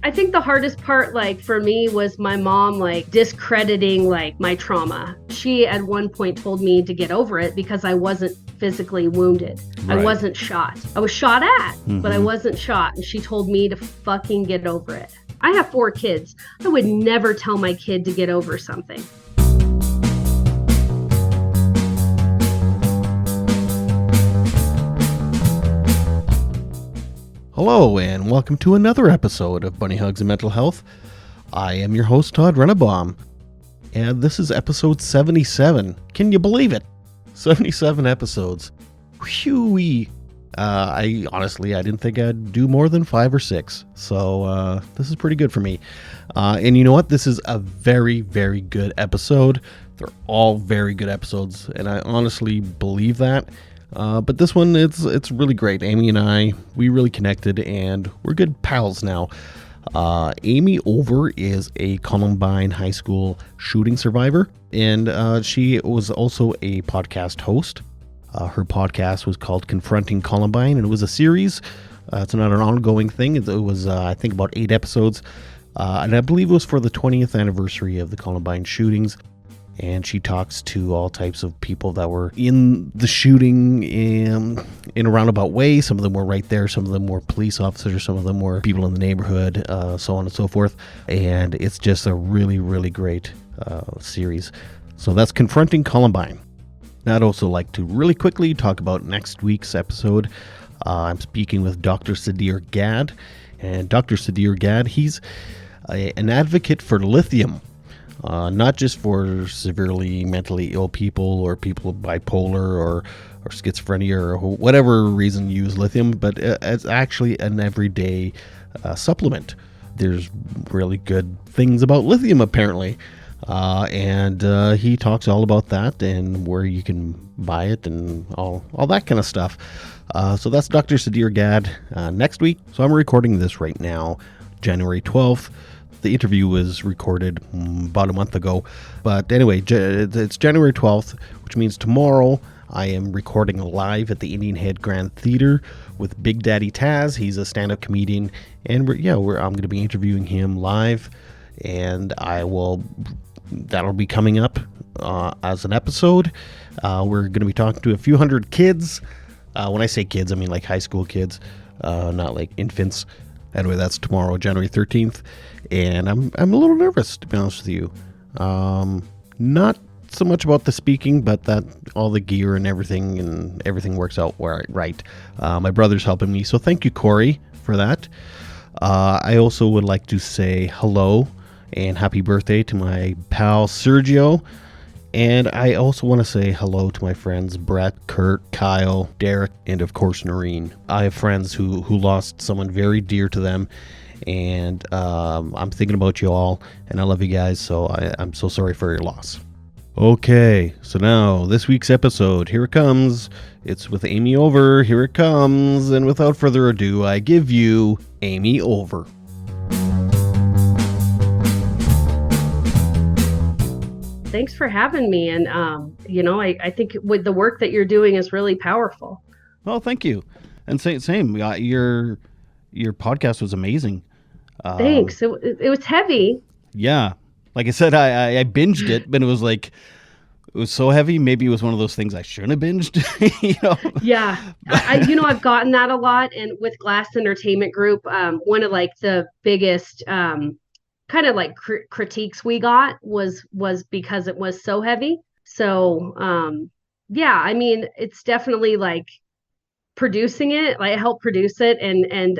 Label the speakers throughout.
Speaker 1: I think the hardest part, like for me, was my mom like discrediting like my trauma. She at one point told me to get over it because I wasn't physically wounded. I
Speaker 2: Right.
Speaker 1: wasn't shot. I was shot at, but I
Speaker 2: Mm-hmm.
Speaker 1: wasn't shot. And she told me to fucking get over it. I have 4 kids. I would never tell my kid to get over something.
Speaker 2: Hello, and welcome to another episode of Bunny Hugs and Mental Health. I am your host, Todd Rennebaum, and this is episode 77. Can you believe it? 77 episodes. Whew-wee. I didn't think I'd do more than 5 or 6, so this is pretty good for me. And you know what? This is a very, very good episode. They're all very good episodes, and I honestly believe that. But this one, it's really great. Amy and I, we really connected, and we're good pals now. Amy Over is a Columbine High School shooting survivor, and she was also a podcast host. Her podcast was called Confronting Columbine, and it was a series. It's not an ongoing thing. It was, I think, about 8 episodes, and I believe it was for the 20th anniversary of the Columbine shootings. And she talks to all types of people that were in the shooting in a roundabout way. Some of them were right there. Some of them were police officers. Some of them were people in the neighborhood, so on and so forth. And it's just a really, really great series. So that's Confronting Columbine. Now, I'd also like to really quickly talk about next week's episode. I'm speaking with Dr. Sudhir Gad. And Dr. Sudhir Gad, he's an advocate for lithium. Not just for severely mentally ill people or people bipolar or schizophrenia or whatever reason you use lithium, but it's actually an everyday supplement. There's really good things about lithium, apparently. And he talks all about that and where you can buy it and all that kind of stuff. So that's Dr. Sudhir Gad next week. So I'm recording this right now, January 12th. The interview was recorded about a month ago. But anyway, it's January 12th, which means tomorrow I am recording live at the Indian Head Grand Theater with Big Daddy Taz. He's a stand-up comedian. And I'm going to be interviewing him live. And that'll be coming up as an episode. We're going to be talking to a few hundred kids. When I say kids, I mean like high school kids, not like infants. Anyway, that's tomorrow, January 13th, and I'm a little nervous, to be honest with you. Not so much about the speaking, but that all the gear and everything works out right. My brother's helping me, so thank you, Corey, for that. I also would like to say hello and happy birthday to my pal Sergio. And I also want to say hello to my friends Brett, Kurt, Kyle, Derek, and of course Noreen. I have friends who lost someone very dear to them, and I'm thinking about you all, and I love you guys, so I'm so sorry for your loss. Okay, so now this week's episode, here it comes. It's with Amy Over, here it comes, and without further ado, I give you Amy Over.
Speaker 1: Thanks for having me. And, I think with the work that you're doing is really powerful.
Speaker 2: Oh, thank you. And same. Your podcast was amazing.
Speaker 1: Thanks. It was heavy.
Speaker 2: Yeah. Like I said, I binged it, but it was so heavy. Maybe it was one of those things I shouldn't have binged,
Speaker 1: Yeah. I've gotten that a lot. And with Glass Entertainment Group, one of like the biggest kind of like critiques we got was because it was so heavy. So it's definitely like producing it. I helped produce it, and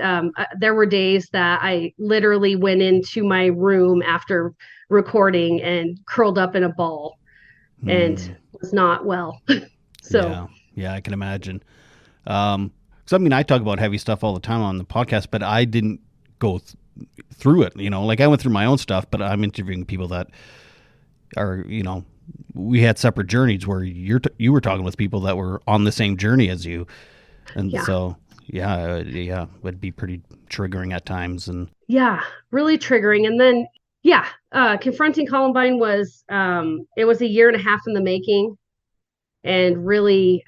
Speaker 1: there were days that I literally went into my room after recording and curled up in a ball and was not well. So
Speaker 2: yeah, I can imagine. So I talk about heavy stuff all the time on the podcast, but I didn't go through it, like I went through my own stuff, but I'm interviewing people that are, we had separate journeys where you were talking with people that were on the same journey as you. And so, it would be pretty triggering at times. And
Speaker 1: yeah, really triggering. And then, Confronting Columbine was, it was a year and a half in the making, and really,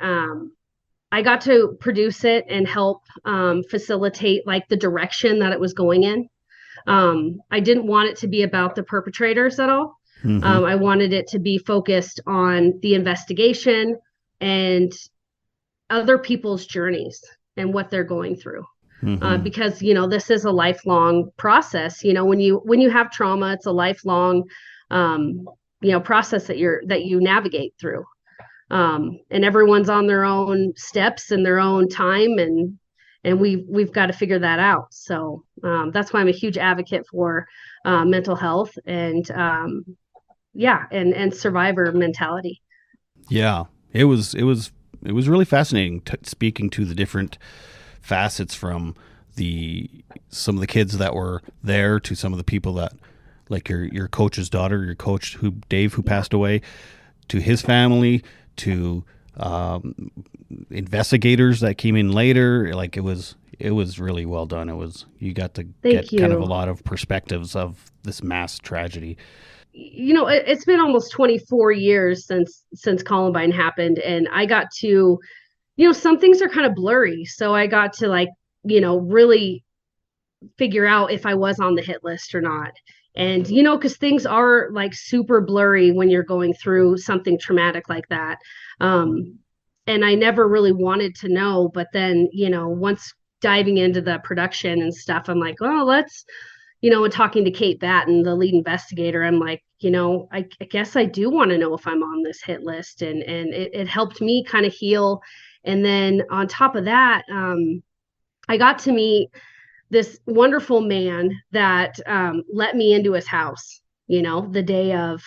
Speaker 1: I got to produce it and help facilitate like the direction that it was going in. I didn't want it to be about the perpetrators at all.
Speaker 2: Mm-hmm.
Speaker 1: I wanted it to be focused on the investigation and other people's journeys and what they're going through.
Speaker 2: Mm-hmm.
Speaker 1: Because this is a lifelong process. When you have trauma, it's a lifelong um, process that you navigate through. And everyone's on their own steps and their own time, and we've got to figure that out. So that's why I'm a huge advocate for mental health and yeah, and survivor mentality.
Speaker 2: Yeah, it was really fascinating speaking to the different facets from the some of the kids that were there to some of the people that like your coach's daughter, your coach who Dave who
Speaker 1: Yeah.
Speaker 2: passed away, to his family, to investigators that came in later. Like it was really well done. You got to
Speaker 1: Thank
Speaker 2: get kind of a
Speaker 1: you.
Speaker 2: lot of perspectives of this mass tragedy.
Speaker 1: It's been almost 24 years since Columbine happened, and I got to, some things are kind of blurry. So I got to like, really figure out if I was on the hit list or not. And, because things are like super blurry when you're going through something traumatic like that. And I never really wanted to know. But then, once diving into the production and stuff, I'm like, oh, and talking to Kate Batten, the lead investigator, I'm like, I guess I do want to know if I'm on this hit list. And it helped me kind of heal. And then on top of that, I got to meet this wonderful man that let me into his house, the day of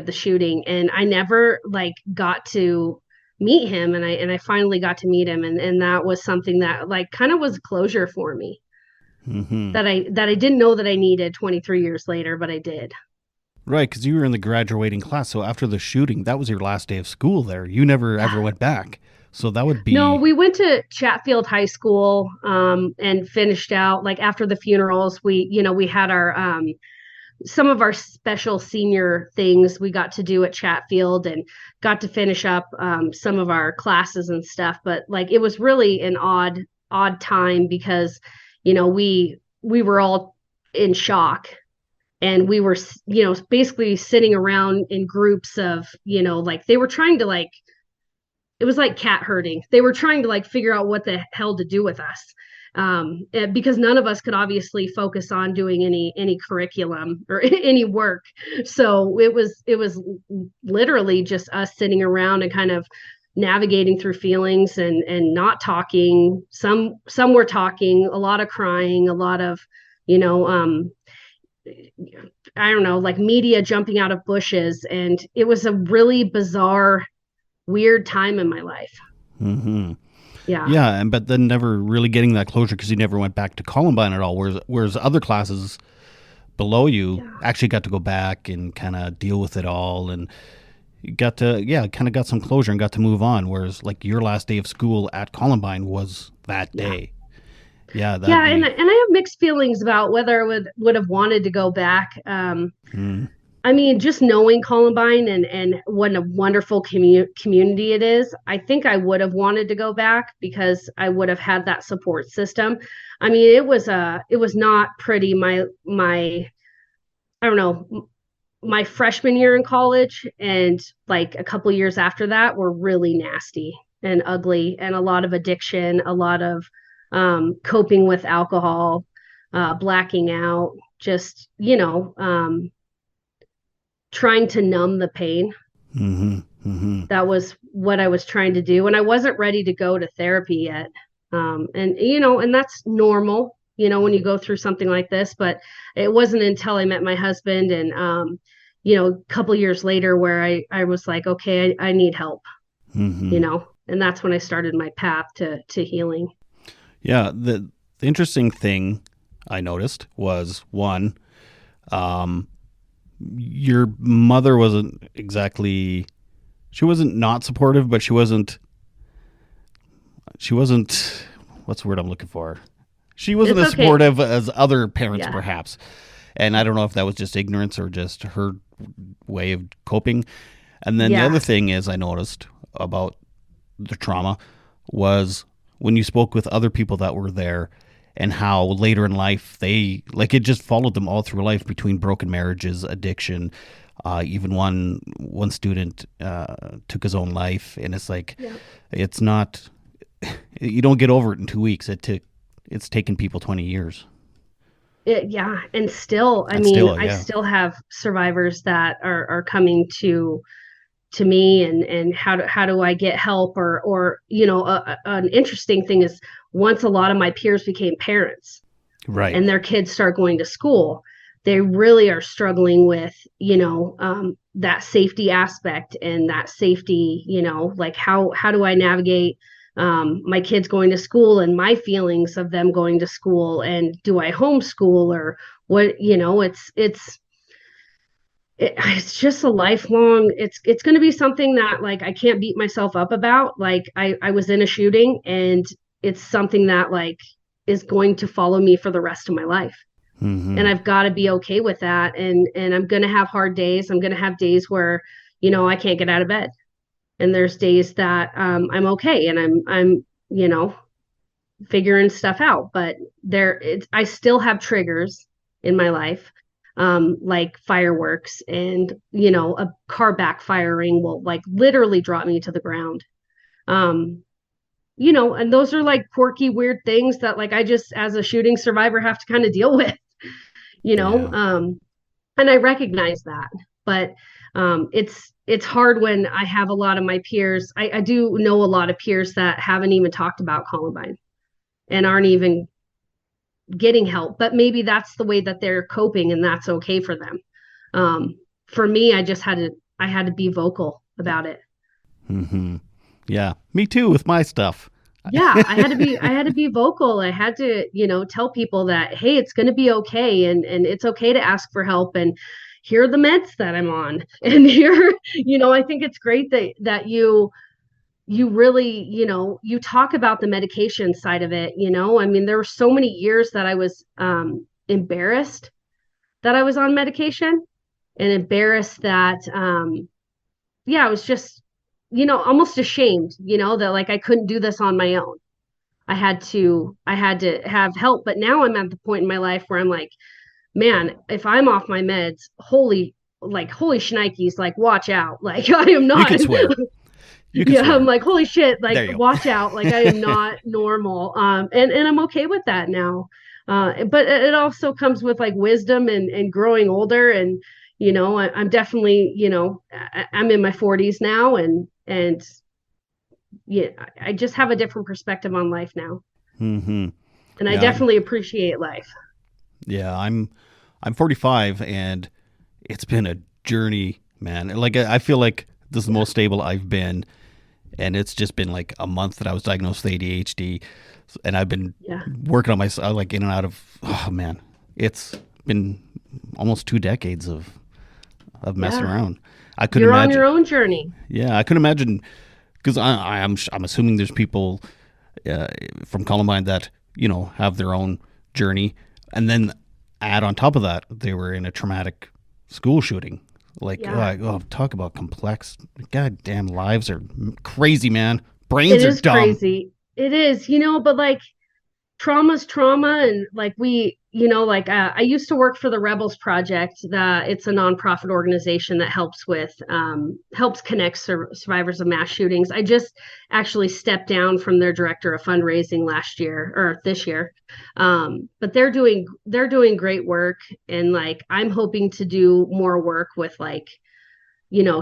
Speaker 1: the shooting, and I never like got to meet him, and I finally got to meet him, and that was something that like kind of was closure for me
Speaker 2: Mm-hmm.
Speaker 1: that I didn't know that I needed 23 years later, but I did.
Speaker 2: Right, because you were in the graduating class. So after the shooting, that was your last day of school there. You never ever went back. So that would
Speaker 1: No,
Speaker 2: be.
Speaker 1: we went to Chatfield High School and finished out like after the funerals. We had our some of our special senior things we got to do at Chatfield and got to finish up some of our classes and stuff. But like it was really an odd time because we were all in shock, and we were basically sitting around in groups of like they were trying to like it was like cat herding. They were trying to like figure out what the hell to do with us, because none of us could obviously focus on doing any curriculum or any work. So it was literally just us sitting around and kind of navigating through feelings and not talking. Some were talking, a lot of crying, a lot of you know I don't know, like media jumping out of bushes, and it was a really bizarre, weird time in my life.
Speaker 2: Hmm.
Speaker 1: Yeah.
Speaker 2: Yeah, and but then never really getting that closure because you never went back to Columbine at all. Whereas other classes below you
Speaker 1: Yeah.
Speaker 2: actually got to go back and kind of deal with it all, and you got to kind of got some closure and got to move on. Whereas like your last day of school at Columbine was that
Speaker 1: Yeah.
Speaker 2: day. Yeah, that'd
Speaker 1: Yeah, and
Speaker 2: be.
Speaker 1: and I have mixed feelings about whether I would have wanted to go back.
Speaker 2: Mm,
Speaker 1: I mean, just knowing Columbine and what a wonderful community it is, I think I would have wanted to go back because I would have had that support system. I mean, it was not pretty. My I don't know, my freshman year in college and like a couple years after that were really nasty and ugly, and a lot of addiction, a lot of coping with alcohol, blacking out, just trying to numb the pain.
Speaker 2: mm-hmm, mm-hmm.
Speaker 1: That was what I was trying to do, and I wasn't ready to go to therapy yet. And that's normal, when you go through something like this. But it wasn't until I met my husband, and a couple years later, where I was like, okay, I need help,
Speaker 2: Mm-hmm.
Speaker 1: and that's when I started my path to healing.
Speaker 2: Yeah, the interesting thing I noticed was one, um, your mother wasn't exactly. She wasn't not supportive, but she wasn't. She wasn't. What's the word I'm looking for? She wasn't
Speaker 1: It's
Speaker 2: as
Speaker 1: okay.
Speaker 2: supportive as other parents,
Speaker 1: Yeah,
Speaker 2: perhaps. And I don't know if that was just ignorance or just her way of coping. And then the other
Speaker 1: yeah,
Speaker 2: thing is, I noticed about the trauma was when you spoke with other people that were there, and how later in life they like it just followed them all through life between broken marriages, addiction. Even one student took his own life, and it's like
Speaker 1: Yeah.
Speaker 2: it's not you don't get over it in 2 weeks. It's taken people 20 years,
Speaker 1: Yeah, and still, I
Speaker 2: and
Speaker 1: mean,
Speaker 2: still,
Speaker 1: I
Speaker 2: yeah,
Speaker 1: still have survivors that are coming to me, and how do I get help, or an interesting thing is once a lot of my peers became parents
Speaker 2: right,
Speaker 1: and their kids start going to school, they really are struggling with, that safety aspect and that safety, like how do I navigate my kids going to school and my feelings of them going to school, and do I homeschool or what, it's just a lifelong, it's going to be something that like I can't beat myself up about. Like I was in a shooting, and it's something that like is going to follow me for the rest of my life, and
Speaker 2: mm-hmm.
Speaker 1: I've got to be okay with that. And I'm going to have hard days. I'm going to have days where I can't get out of bed, and there's days that I'm okay, and I'm figuring stuff out. But I still have triggers in my life, like fireworks, and a car backfiring will like literally drop me to the ground. um and those are like quirky weird things that like I just as a shooting survivor have to kind of deal with, you know
Speaker 2: Yeah,
Speaker 1: um and I recognize that. But it's hard when I have a lot of my peers. I do know a lot of peers that haven't even talked about Columbine and aren't even getting help, but maybe that's the way that they're coping, and that's okay for them. For me, I had to be vocal about it.
Speaker 2: mm-hmm. Yeah, me too with my stuff.
Speaker 1: Yeah, I had to be vocal. I had to, tell people that, hey, it's going to be okay, and it's okay to ask for help, and here are the meds that I'm on. And here, I think it's great that you really, you talk about the medication side of it. I mean, there were so many years that I was embarrassed that I was on medication, and embarrassed that yeah, I was just, almost ashamed, that like I couldn't do this on my own. I had to have help. But now I'm at the point in my life where I'm like, man, if I'm off my meds, holy shnikes, like watch out. Like I am
Speaker 2: You
Speaker 1: not
Speaker 2: can swear. You can
Speaker 1: yeah, I'm
Speaker 2: swear.
Speaker 1: like, holy shit, like
Speaker 2: There you
Speaker 1: watch out. Like I am
Speaker 2: go.
Speaker 1: not normal. And I'm okay with that now. But it also comes with like wisdom and growing older. And, I'm definitely, I'm in my 40s now, and yeah, I just have a different perspective on life now.
Speaker 2: mm-hmm.
Speaker 1: And I
Speaker 2: Yeah,
Speaker 1: definitely appreciate life.
Speaker 2: yeah. I'm 45, and it's been a journey, man. Like I feel like this is the
Speaker 1: Yeah.
Speaker 2: most stable I've been, and it's just been like a month that I was diagnosed with ADHD, and I've been
Speaker 1: Yeah.
Speaker 2: working on myself, like in and out of. Oh man, it's been almost 2 decades of messing
Speaker 1: Yeah.
Speaker 2: around. I couldn't
Speaker 1: You're on your
Speaker 2: imagine.
Speaker 1: own journey.
Speaker 2: Yeah, I couldn't imagine because I'm assuming there's people uh, from Columbine that have their own journey, and then add on top of that they were in a traumatic school shooting. Like,
Speaker 1: Yeah.
Speaker 2: talk about complex. Goddamn, lives are crazy, man.
Speaker 1: It
Speaker 2: Brains are
Speaker 1: is
Speaker 2: dumb.
Speaker 1: crazy. It is, but like trauma's trauma. And like like I used to work for the Rebels Project. That it's a nonprofit organization that helps connect survivors of mass shootings. I just actually stepped down from their director of fundraising last year or this year. But they're doing great work, and like I'm hoping to do more work with like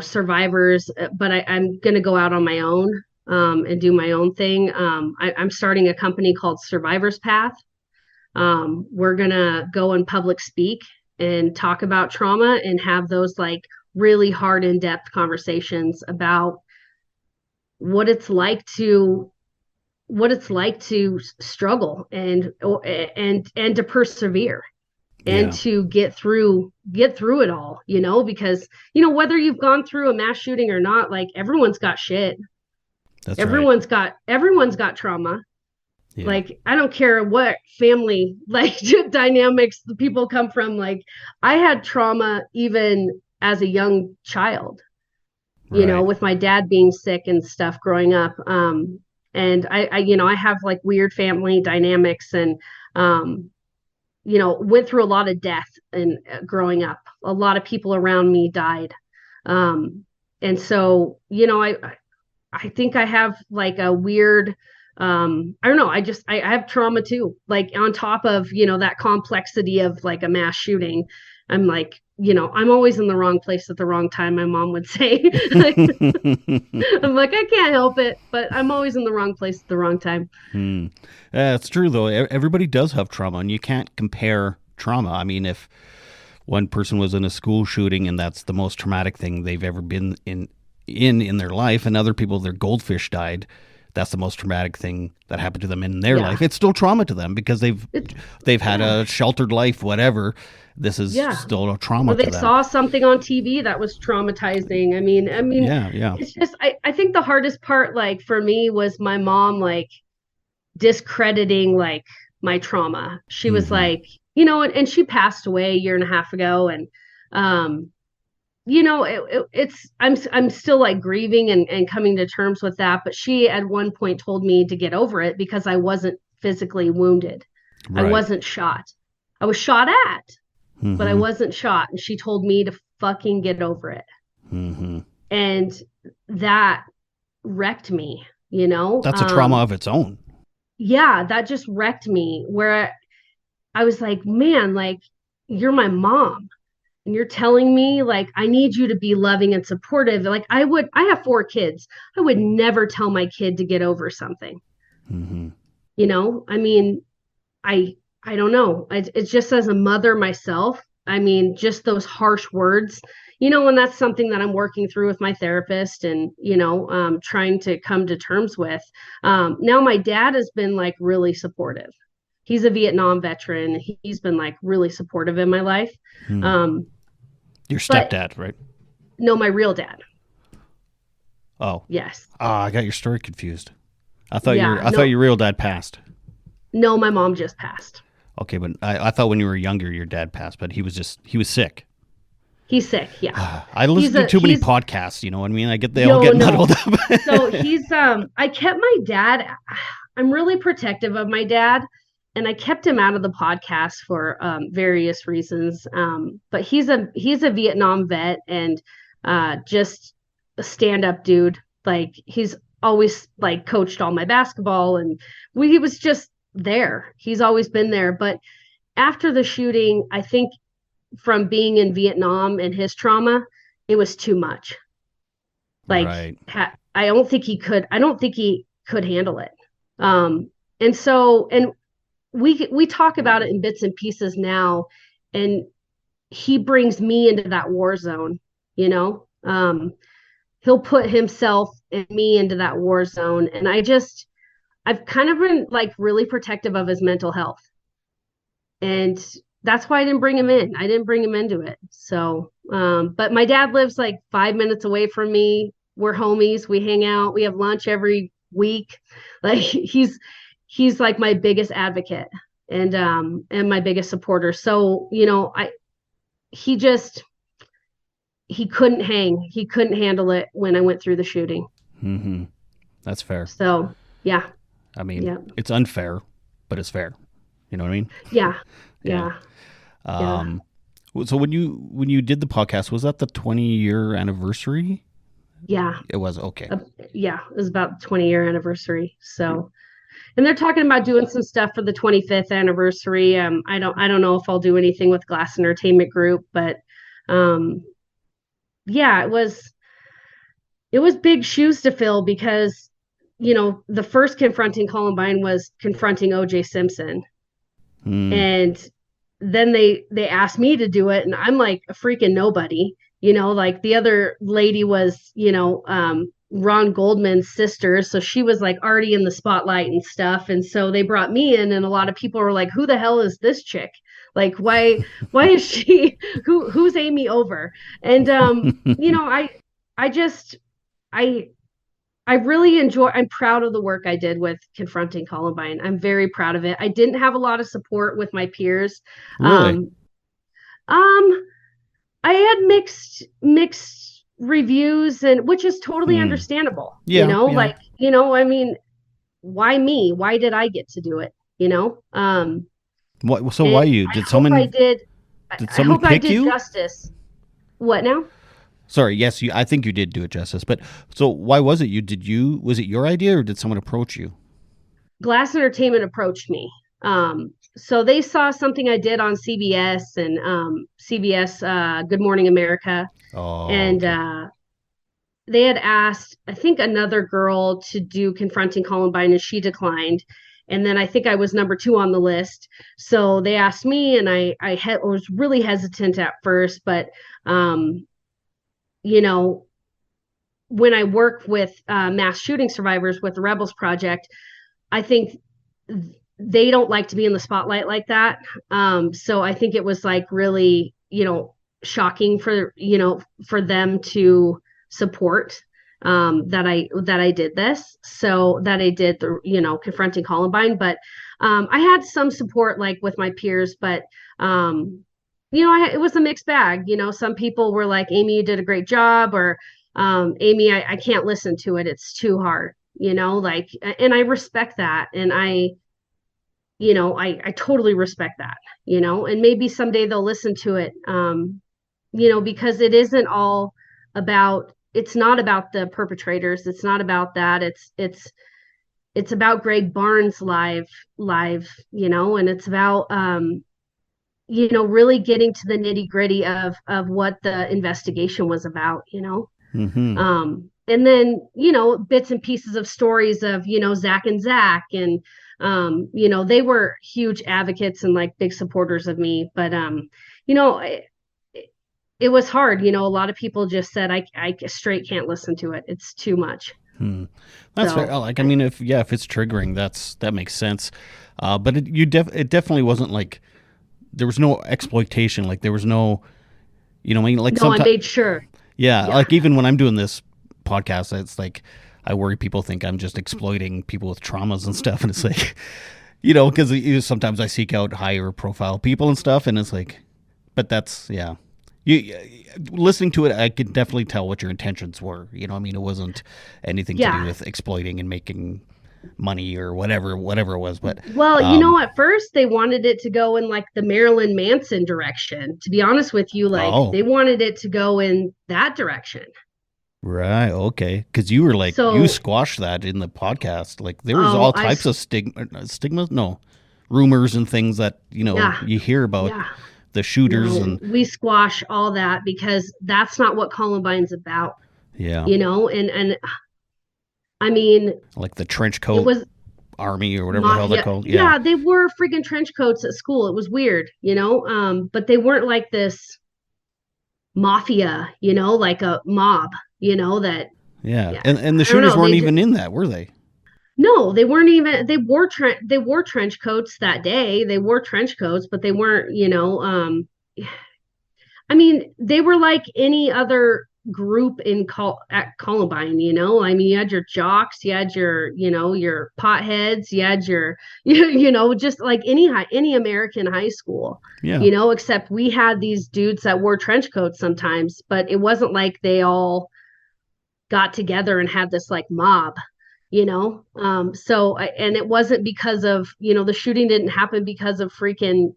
Speaker 1: survivors. But I'm going to go out on my own, and do my own thing. I'm starting a company called Survivor's Path. We're going to go and public speak and talk about trauma and have those like really hard, in depth conversations about what it's like to struggle and to persevere and
Speaker 2: Yeah,
Speaker 1: to get through it all, because whether you've gone through a mass shooting or not, like everyone's got shit.
Speaker 2: that's right.
Speaker 1: Everyone's got trauma.
Speaker 2: Yeah,
Speaker 1: Like I don't care what family like dynamics the people come from. Like I had trauma even as a young child,
Speaker 2: right.
Speaker 1: with my dad being sick and stuff growing up. And I have like weird family dynamics, and um, went through a lot of death and growing up. A lot of people around me died. Um, and so, I think I have like a weird, I don't know. I have trauma too. Like on top of, that complexity of like a mass shooting, I'm like, I'm always in the wrong place at the wrong time, my mom would say. Like, I'm like, I can't help it, but I'm always in the wrong place at the wrong time.
Speaker 2: Hmm. Yeah, it's true though. Everybody does have trauma, and you can't compare trauma. I mean, if one person was in a school shooting and that's the most traumatic thing they've ever been in their life, and other people, their goldfish died, that's the most traumatic thing that happened to them in their
Speaker 1: Yeah.
Speaker 2: life. It's still trauma to them because
Speaker 1: It's,
Speaker 2: they've had
Speaker 1: yeah.
Speaker 2: a sheltered life, whatever. This is
Speaker 1: Yeah.
Speaker 2: still a
Speaker 1: Or
Speaker 2: trauma to
Speaker 1: they
Speaker 2: them.
Speaker 1: saw something on TV that was traumatizing. I mean,
Speaker 2: Yeah, yeah.
Speaker 1: it's just I think the hardest part like for me was my mom like discrediting like my trauma. She was
Speaker 2: Hmm.
Speaker 1: like, and she passed away a year and a half ago and um I'm still like grieving and coming to terms with that, but she at one point told me to get over it because I wasn't physically wounded. I
Speaker 2: Right.
Speaker 1: wasn't shot. I was shot at, but I
Speaker 2: Hmm.
Speaker 1: wasn't shot. And she told me to fucking get over it.
Speaker 2: Hmm.
Speaker 1: And that wrecked me, you know?
Speaker 2: That's a trauma of its own.
Speaker 1: Yeah, that just wrecked me where I was like, man, like, you're my mom. And you're telling me, like, I need you to be loving and supportive. Like, I have 4 kids. I would never tell my kid to get over something,
Speaker 2: Hmm.
Speaker 1: I mean, I I don't know. It's just as a mother myself. I mean, just those harsh words, and that's something that I'm working through with my therapist and trying to come to terms with. Now my dad has been like really supportive. He's a Vietnam veteran. He's been like really supportive in my life.
Speaker 2: Hmm.
Speaker 1: Um,
Speaker 2: Your
Speaker 1: but
Speaker 2: stepdad, right?
Speaker 1: no, my real dad.
Speaker 2: Oh,
Speaker 1: Yes.
Speaker 2: I got your story confused.
Speaker 1: Yeah.
Speaker 2: I thought
Speaker 1: No.
Speaker 2: your real dad passed.
Speaker 1: No, my mom just passed.
Speaker 2: Okay, but I thought when you were younger your dad passed, but he was sick.
Speaker 1: He's sick. Yeah.
Speaker 2: I listen
Speaker 1: He's
Speaker 2: to
Speaker 1: a
Speaker 2: too many
Speaker 1: he's
Speaker 2: podcasts. You know what I mean? They all
Speaker 1: no
Speaker 2: get
Speaker 1: no
Speaker 2: muddled up.
Speaker 1: So I kept my dad. I'm really protective of my dad, and I kept him out of the podcast for various reasons. But he's a Vietnam vet and just a stand up dude. Like he's always like coached all my basketball, and he was just there. He's always been there. But after the shooting, I think from being in Vietnam and his trauma, it was too much. Like
Speaker 2: Right.
Speaker 1: I don't think he could handle it. And so and we talk about it in bits and pieces now, and he brings me into that war zone, you know. He'll put himself and me into that war zone, and I've kind of been like really protective of his mental health, and that's why I didn't bring him in. I didn't bring him into it. So, but my dad lives like 5 minutes away from me. We're homies. We hang out. We have lunch every week. Like he's like my biggest advocate and my biggest supporter. So, he just he couldn't hang. He couldn't handle it when I went through the shooting.
Speaker 2: Hmm. That's fair.
Speaker 1: So, yeah.
Speaker 2: I mean,
Speaker 1: Yeah.
Speaker 2: it's unfair, but it's fair. You know what I mean?
Speaker 1: Yeah.
Speaker 2: Yeah.
Speaker 1: Yeah. Yeah.
Speaker 2: Um, so when you did the podcast, was that the 20-year anniversary?
Speaker 1: Yeah.
Speaker 2: It was okay.
Speaker 1: Uh, yeah, it was about 20-year anniversary. So, and they're talking about doing some stuff for the 25th anniversary. I don't know if I'll do anything with Glass Entertainment Group, but um, yeah, it was big shoes to fill because the first confronting Columbine was confronting OJ Simpson,
Speaker 2: Hmm.
Speaker 1: and then they asked me to do it, and I'm like a freaking nobody. Like the other lady was Ron Goldman's sister, so she was like already in the spotlight and stuff, and so they brought me in, and a lot of people were like, who the hell is this chick? Like why is she who's Amy over? And I just I I really enjoy, I'm proud of the work I did with Confronting Columbine. I'm very proud of it. I didn't have a lot of support with my peers.
Speaker 2: Really?
Speaker 1: Um, um, I had mixed reviews, and which is totally
Speaker 2: Hmm.
Speaker 1: understandable,
Speaker 2: Yeah. Yeah.
Speaker 1: like, I mean, why me? Why did I get to do it?
Speaker 2: What? So why
Speaker 1: And
Speaker 2: you?
Speaker 1: I hope I did.
Speaker 2: Did
Speaker 1: I
Speaker 2: someone
Speaker 1: hope I
Speaker 2: pick
Speaker 1: did
Speaker 2: you?
Speaker 1: justice. What now?
Speaker 2: Sorry, yes, you. I think you did do it justice. But so why was it you? Did you? Was it your idea or did someone approach you?
Speaker 1: Glass Entertainment approached me. So they saw something I did on CBS and CBS Good Morning America,
Speaker 2: Oh,
Speaker 1: and
Speaker 2: okay.
Speaker 1: they had asked, I think, another girl to do Confronting Columbine, and she declined. And then I think I was number two on the list. So they asked me, and was really hesitant at first, but um, you know, when I work with mass shooting survivors with the Rebels Project, I think they don't like to be in the spotlight like that. So I think it was like really, shocking for them to support that I did this. So that I did the, confronting Columbine. But I had some support like with my peers, but it was a mixed bag. Some people were like, Amy, you did a great job, or Amy, I can't listen to it. It's too hard, like, and I respect that. And I totally respect that, and maybe someday they'll listen to it, because it's not about the perpetrators. It's not about that. It's about Greg Barnes live, and it's about, really getting to the nitty gritty of what the investigation was about.
Speaker 2: Mm-hmm.
Speaker 1: And then, bits and pieces of stories of, Zach and Zach. And, they were huge advocates and like big supporters of me. But, you know, it, it was hard. A lot of people just said, I straight can't listen to it. It's too much.
Speaker 2: Hmm. That's fair.
Speaker 1: So,
Speaker 2: Like, I mean, if it's triggering, that makes sense. But it definitely wasn't like there was no exploitation. Like there was no, I mean, like
Speaker 1: no, I
Speaker 2: sometimes,
Speaker 1: made sure.
Speaker 2: yeah,
Speaker 1: Yeah.
Speaker 2: like even when I'm doing this podcast, it's like I worry people think I'm just exploiting people with traumas and stuff, and it's like, because sometimes I seek out higher profile people and stuff, and it's like, but that's yeah. You listening to it, I could definitely tell what your intentions were. I mean, it wasn't anything to do
Speaker 1: Yeah.
Speaker 2: with exploiting and making money or whatever it was. But
Speaker 1: Well,
Speaker 2: um,
Speaker 1: at first they wanted it to go in like the Marilyn Manson direction. To be honest with you, like
Speaker 2: oh,
Speaker 1: they wanted it to go in that direction.
Speaker 2: right, okay, because you were like you
Speaker 1: So,
Speaker 2: squashed that in the podcast. Like there was
Speaker 1: oh,
Speaker 2: all types of stigmas, no, rumors and things that
Speaker 1: yeah,
Speaker 2: you hear about
Speaker 1: yeah.
Speaker 2: the shooters
Speaker 1: No,
Speaker 2: and
Speaker 1: we squash all that because that's not what Columbine's about,
Speaker 2: yeah,
Speaker 1: and I mean,
Speaker 2: like the trench
Speaker 1: it
Speaker 2: coat
Speaker 1: was
Speaker 2: army or whatever the hell they're
Speaker 1: mafia.
Speaker 2: called. Yeah,
Speaker 1: Yeah, they wore freaking trench coats at school. It was weird, but they weren't like this mafia, like a mob, that
Speaker 2: yeah,
Speaker 1: yeah,
Speaker 2: and the
Speaker 1: I don't
Speaker 2: shooters
Speaker 1: know.
Speaker 2: weren't even in that, were they?
Speaker 1: No, they weren't even they wore trench coats that day. They wore trench coats, but they weren't, I mean, they were like any other group at Columbine, I mean, you had your jocks, you had your potheads, you had your just like any American high school,
Speaker 2: Yeah.
Speaker 1: except we had these dudes that wore trench coats sometimes, but it wasn't like they all got together and had this like mob, and it wasn't because of, the shooting didn't happen because of freaking,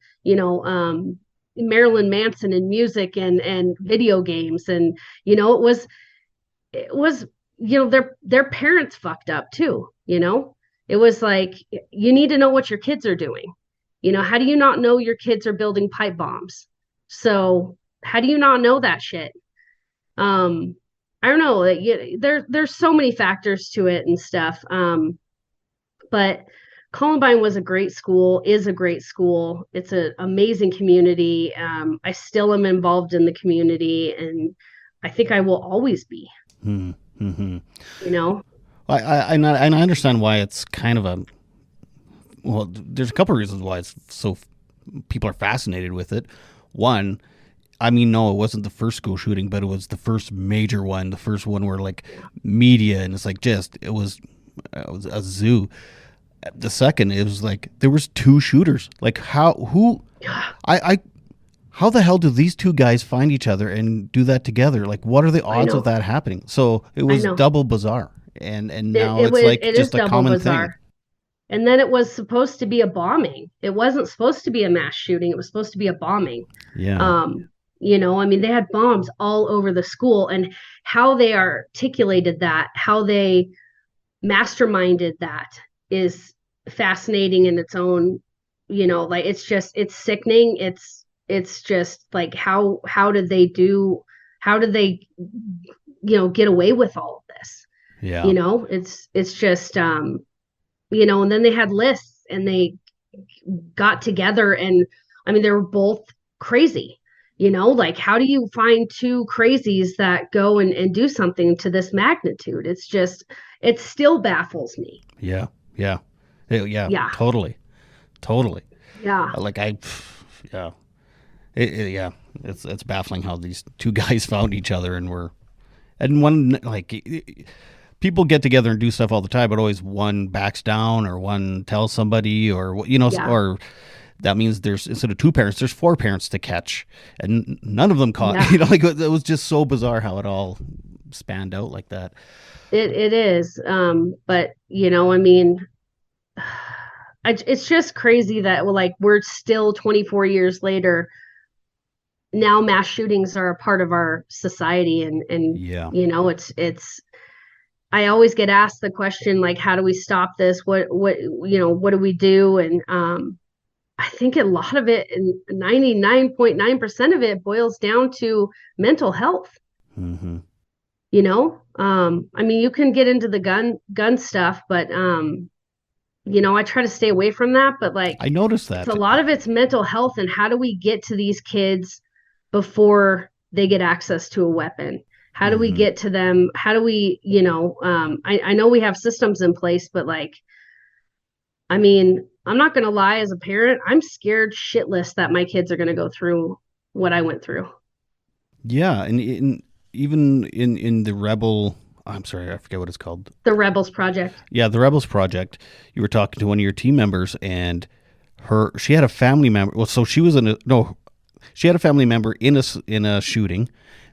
Speaker 1: Marilyn Manson and music and video games. And it was their parents fucked up too. It was like, you need to know what your kids are doing. How do you not know your kids are building pipe bombs? So how do you not know that shit? um I don't know, like, there's so many factors to it and stuff. But Columbine was a great school, is a great school. It's an amazing community. I still am involved in the community, and I think I will always be,
Speaker 2: Mm-hmm.
Speaker 1: you know?
Speaker 2: And I understand why it's kind of a well. There's a couple of reasons why it's so people are fascinated with it. One, I mean, no, it wasn't the first school shooting, but it was the first major one, the first one where like media and it's like it was a zoo. The second, it was like there was two shooters. Like I how the hell do these two guys find each other and do that together? Like, what are the
Speaker 1: I
Speaker 2: odds of
Speaker 1: know.
Speaker 2: that happening? So it
Speaker 1: I
Speaker 2: was
Speaker 1: know.
Speaker 2: double bizarre, and
Speaker 1: It,
Speaker 2: now
Speaker 1: it
Speaker 2: it's
Speaker 1: was
Speaker 2: like
Speaker 1: it is
Speaker 2: just a
Speaker 1: double
Speaker 2: common thing.
Speaker 1: bizarre. And then it was supposed to be a bombing. It wasn't supposed to be a mass shooting. It was supposed to be a bombing.
Speaker 2: Yeah.
Speaker 1: Um, I mean, they had bombs all over the school, and how they articulated that, how they masterminded that is fascinating in its own, like it's sickening. It's just like how did they get away with all of this?
Speaker 2: Yeah.
Speaker 1: It's just and then they had lists and they got together, and I mean they were both crazy. Like how do you find two crazies that go and do something to this magnitude? It still baffles me.
Speaker 2: Yeah. Yeah. Yeah.
Speaker 1: Yeah.
Speaker 2: Totally. Totally.
Speaker 1: Yeah.
Speaker 2: Like yeah. Yeah. It's baffling how these two guys found each other and one, like, people get together and do stuff all the time, but always one backs down or one tells somebody
Speaker 1: Yeah.
Speaker 2: or that means there's, instead of two parents, there's four parents to catch, and none of them caught.
Speaker 1: Yeah.
Speaker 2: Like, it was just so bizarre how it all spanned out like that.
Speaker 1: It is. But I mean, it's just crazy that like we're still 24 years later now mass shootings are a part of our society, and
Speaker 2: Yeah.
Speaker 1: it's I always get asked the question, like, how do we stop this? What do we do? And I think a lot of it, and 99.9% of it, boils down to mental health.
Speaker 2: Hmm.
Speaker 1: I mean, you can get into the gun stuff, but I try to stay away from that. But like,
Speaker 2: I noticed
Speaker 1: it's
Speaker 2: that.
Speaker 1: a lot of it's mental health, and how do we get to these kids before they get access to a weapon? How do we
Speaker 2: Hmm.
Speaker 1: get to them? How do we, I know we have systems in place, but like, I mean, I'm not going to lie, as a parent, I'm scared shitless that my kids are going to go through what I went through.
Speaker 2: Yeah, and even in the Rebel, I'm sorry, I forget what it's called.
Speaker 1: The Rebels Project.
Speaker 2: Yeah, the Rebels Project. You were talking to one of your team members, and she had a family member. Well, so she was in a no, she had a family member in a shooting.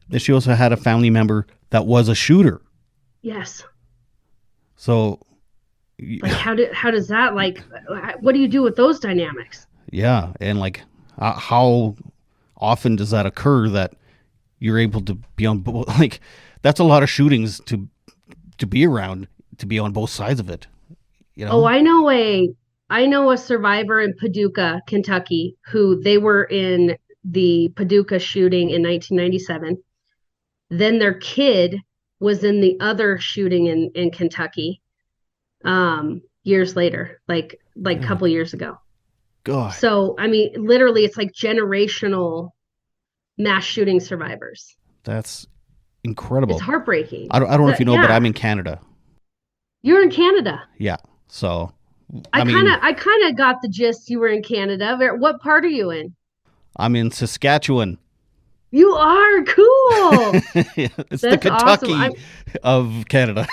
Speaker 2: Then she also had a family member that was a shooter.
Speaker 1: Yes.
Speaker 2: So,
Speaker 1: Like, how does that, like, what do you do with those dynamics?
Speaker 2: yeah, and like, how often does that occur that you're able to be on like, that's a lot of shootings to be around, to be on both sides of it, you
Speaker 1: Oh,
Speaker 2: know?
Speaker 1: I know a survivor in Paducah, Kentucky, who they were in the Paducah shooting in 1997. Then their kid was in the other shooting in Kentucky years later, like a
Speaker 2: Good
Speaker 1: couple years ago.
Speaker 2: God,
Speaker 1: So, I mean, literally it's like generational mass shooting survivors.
Speaker 2: that's
Speaker 1: It's
Speaker 2: incredible.
Speaker 1: heartbreaking.
Speaker 2: I don't know if you know, but
Speaker 1: Yeah,
Speaker 2: I'm in Canada.
Speaker 1: you're in Canada.
Speaker 2: Yeah. So,
Speaker 1: I
Speaker 2: I
Speaker 1: kind
Speaker 2: mean,
Speaker 1: of I kind of got the gist you were in Canada. What part are you in?
Speaker 2: I'm in Saskatchewan.
Speaker 1: You are cool.
Speaker 2: It's the
Speaker 1: That's awesome.
Speaker 2: Kentucky of Canada.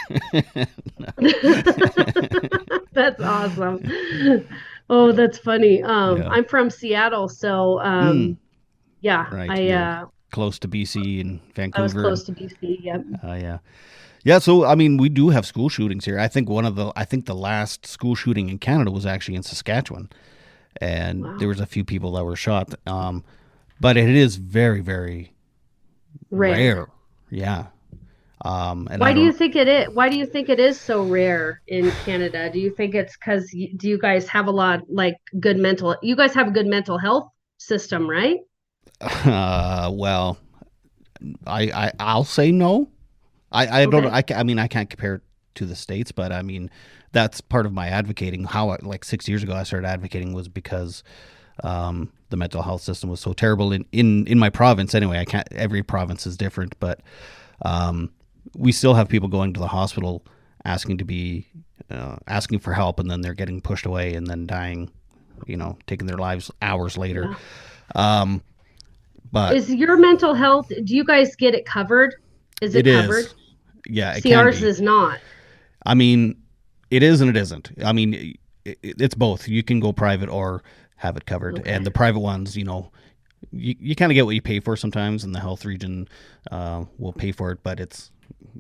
Speaker 1: That's awesome. Oh, that's funny.
Speaker 2: Yeah.
Speaker 1: I'm from Seattle, so
Speaker 2: Mm,
Speaker 1: yeah,
Speaker 2: right. You're close to BC and
Speaker 1: I was
Speaker 2: Vancouver, and
Speaker 1: close to BC. Yep.
Speaker 2: yeah. Yeah, so I mean, we do have school shootings here. I think the last school shooting in Canada was actually in Saskatchewan, and there
Speaker 1: Wow.
Speaker 2: was a few people that were shot. But it is very, very
Speaker 1: Rare.
Speaker 2: rare. Yeah. And I
Speaker 1: Why do you
Speaker 2: don't.
Speaker 1: think it is? Why do you think it is so rare in Canada? Do you think it's because do you guys have a lot like good mental? You guys have a good mental health system, right?
Speaker 2: Well, I'll say no. I don't.
Speaker 1: Okay.
Speaker 2: I mean, I can't compare it to the states, but I mean, that's part of my advocating. Like 6 years ago, I started advocating was because the mental health system was so terrible in my province. Anyway, I can't. Every province is different, but we still have people going to the hospital asking to be asking for help, and then they're getting pushed away and then dying. Taking their lives hours later.
Speaker 1: Yeah.
Speaker 2: Um, but
Speaker 1: Is your mental health, do you guys get it covered? Is
Speaker 2: it
Speaker 1: it covered?
Speaker 2: is, yeah, it
Speaker 1: See,
Speaker 2: can
Speaker 1: ours
Speaker 2: be.
Speaker 1: is not.
Speaker 2: I mean, it is and it isn't. I mean, it's both. You can go private or have it covered,
Speaker 1: Okay.
Speaker 2: and the private ones, you kind of get what you pay for sometimes, and the health region will pay for it, but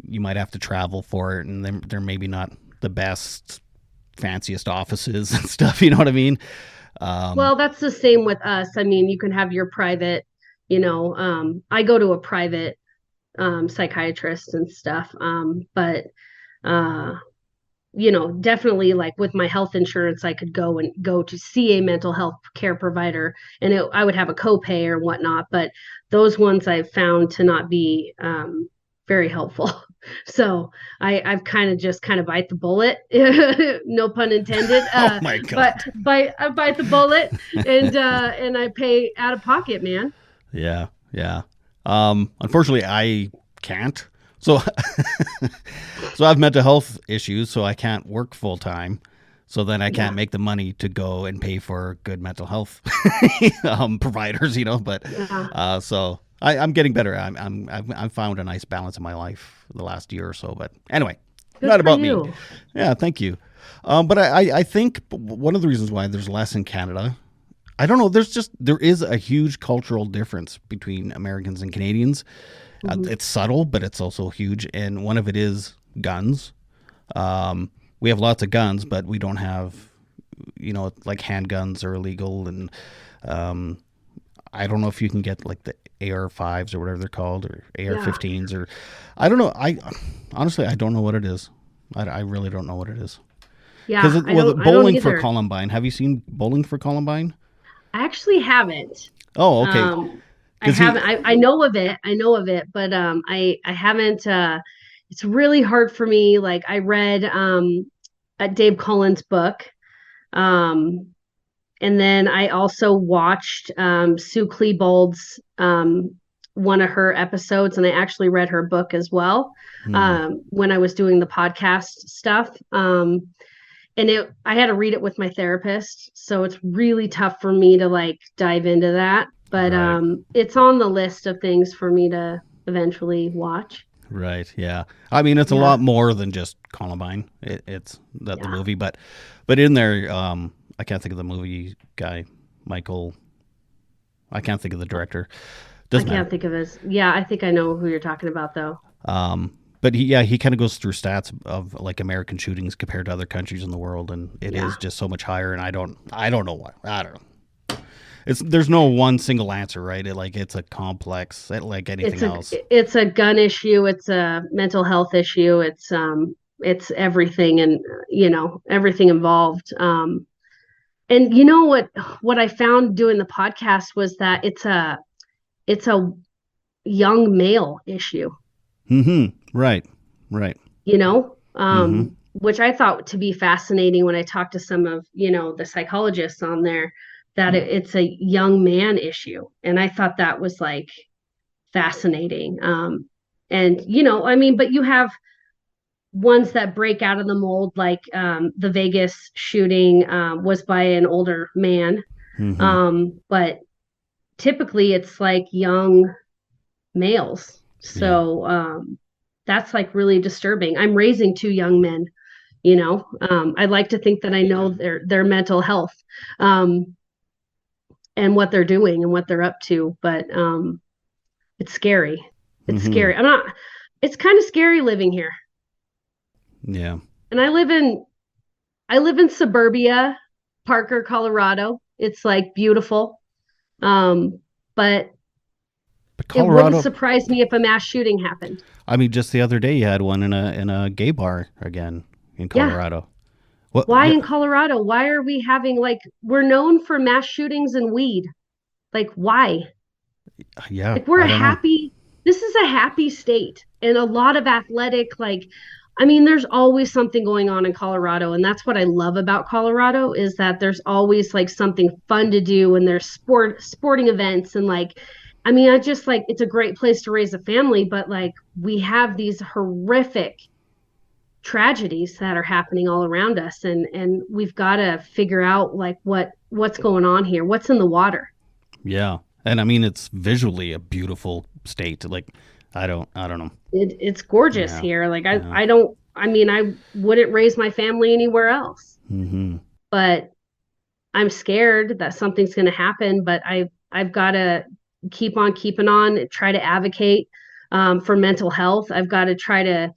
Speaker 2: you might have to travel for it, and they're maybe not the best fanciest offices and stuff. You know what I mean? Um,
Speaker 1: Well, that's the same with us. I mean, you can have your private, I go to a private psychiatrist and stuff. But uh definitely like with my health insurance, I could go to see a mental health care provider, and I would have a copay or whatnot. But those ones I've found to not be very helpful. So I've kind of bite the bullet, no pun intended.
Speaker 2: oh my
Speaker 1: But
Speaker 2: God.
Speaker 1: I bite the bullet and I pay out of pocket, man.
Speaker 2: Yeah. Yeah. Unfortunately, I can't. So, so I have mental health issues, so I can't work full time. So then I can't
Speaker 1: Yeah,
Speaker 2: make the money to go and pay for good mental health providers, But
Speaker 1: yeah,
Speaker 2: so I'm getting better. I've found a nice balance in my life the last year or so. But anyway,
Speaker 1: good
Speaker 2: not
Speaker 1: for
Speaker 2: about me.
Speaker 1: you.
Speaker 2: Yeah, thank you. But I think one of the reasons why there's less in Canada, I don't know. There is a huge cultural difference between Americans and Canadians.
Speaker 1: Hmm.
Speaker 2: It's subtle, but it's also huge, and one of it is guns. We have lots of guns, but we don't have, like handguns are illegal, and um, I don't know if you can get like the AR-5s or whatever they're called, or
Speaker 1: Yeah,
Speaker 2: AR-15s, or I don't know. I honestly I don't know what it is. I really don't know what it is. Because
Speaker 1: yeah,
Speaker 2: well, the
Speaker 1: I don't
Speaker 2: Bowling for
Speaker 1: either.
Speaker 2: Columbine. Have you seen Bowling for Columbine?
Speaker 1: I actually haven't.
Speaker 2: Oh, okay.
Speaker 1: Um, I
Speaker 2: Because he,
Speaker 1: haven't. I know of it. I know of it, but I haven't. It's really hard for me. Like I read Dave Cullen's book, um, and then I also watched Sue Klebold's one of her episodes, and I actually read her book as well
Speaker 2: hmm,
Speaker 1: when I was doing the podcast stuff. And I had to read it with my therapist, so it's really tough for me to like dive into that. But
Speaker 2: right.
Speaker 1: it's on the list of things for me to eventually watch.
Speaker 2: Right. Yeah. I mean, it's a
Speaker 1: Yeah,
Speaker 2: lot more than just Columbine. It's that the
Speaker 1: yeah.
Speaker 2: movie, but in there, I can't think of the movie guy, Michael. I can't think of the director.
Speaker 1: I
Speaker 2: Doesn't matter.
Speaker 1: can't think of his. Yeah, I think I know who you're talking about though.
Speaker 2: But he kind of goes through stats of like American shootings compared to other countries in the world, and it
Speaker 1: Yeah.
Speaker 2: is just so much higher. And I don't know why. I don't know. There's no one single answer, right? It's a complex, like anything else.
Speaker 1: It's a gun issue, it's a mental health issue, it's everything, and everything involved. And you know what I found doing the podcast was that it's a young male issue,
Speaker 2: Mm-hmm. Right. Right. Mm-hmm.
Speaker 1: which I thought to be fascinating when I talked to some of, the psychologists on there, that it's a young man issue. And I thought that was like fascinating. And, I mean, but you have ones that break out of the mold, like the Vegas shooting was by an older man.
Speaker 2: Mm-hmm.
Speaker 1: But typically it's like young males.
Speaker 2: Yeah.
Speaker 1: So that's like really disturbing. I'm raising two young men, I'd like to think that I know their mental health, um, and what they're doing and what they're up to, but it's scary. It's
Speaker 2: Mm-hmm.
Speaker 1: scary. I'm not. It's kind of scary living here,
Speaker 2: Yeah.
Speaker 1: and I live in suburbia, Parker, Colorado. It's like beautiful, but
Speaker 2: But
Speaker 1: it wouldn't
Speaker 2: Colorado,
Speaker 1: surprise me if a mass shooting happened.
Speaker 2: I mean, just the other day you had one in a gay bar again in
Speaker 1: Yeah.
Speaker 2: Colorado. What?
Speaker 1: Why
Speaker 2: What?
Speaker 1: in Colorado? Why are we having like we're known for mass shootings and weed? Like why?
Speaker 2: Yeah,
Speaker 1: Like we're
Speaker 2: I
Speaker 1: a
Speaker 2: don't know.
Speaker 1: happy, this is a happy state and a lot of athletic, like, I mean, there's always something going on in Colorado. And that's what I love about Colorado is that there's always like something fun to do and there's sporting events and like, I mean, I just like it's a great place to raise a family, but like we have these horrific tragedies that are happening all around us, and we've got to figure out like what's going on here, what's in the water.
Speaker 2: Yeah, and I mean it's visually a beautiful state. Like I don't know.
Speaker 1: It's gorgeous
Speaker 2: Yeah,
Speaker 1: here. Like I
Speaker 2: yeah.
Speaker 1: I don't I mean I wouldn't raise my family anywhere else.
Speaker 2: Mm-hmm.
Speaker 1: But I'm scared that something's going to happen, but I've got to keep on keeping on, try to advocate for mental health. I've got to try to,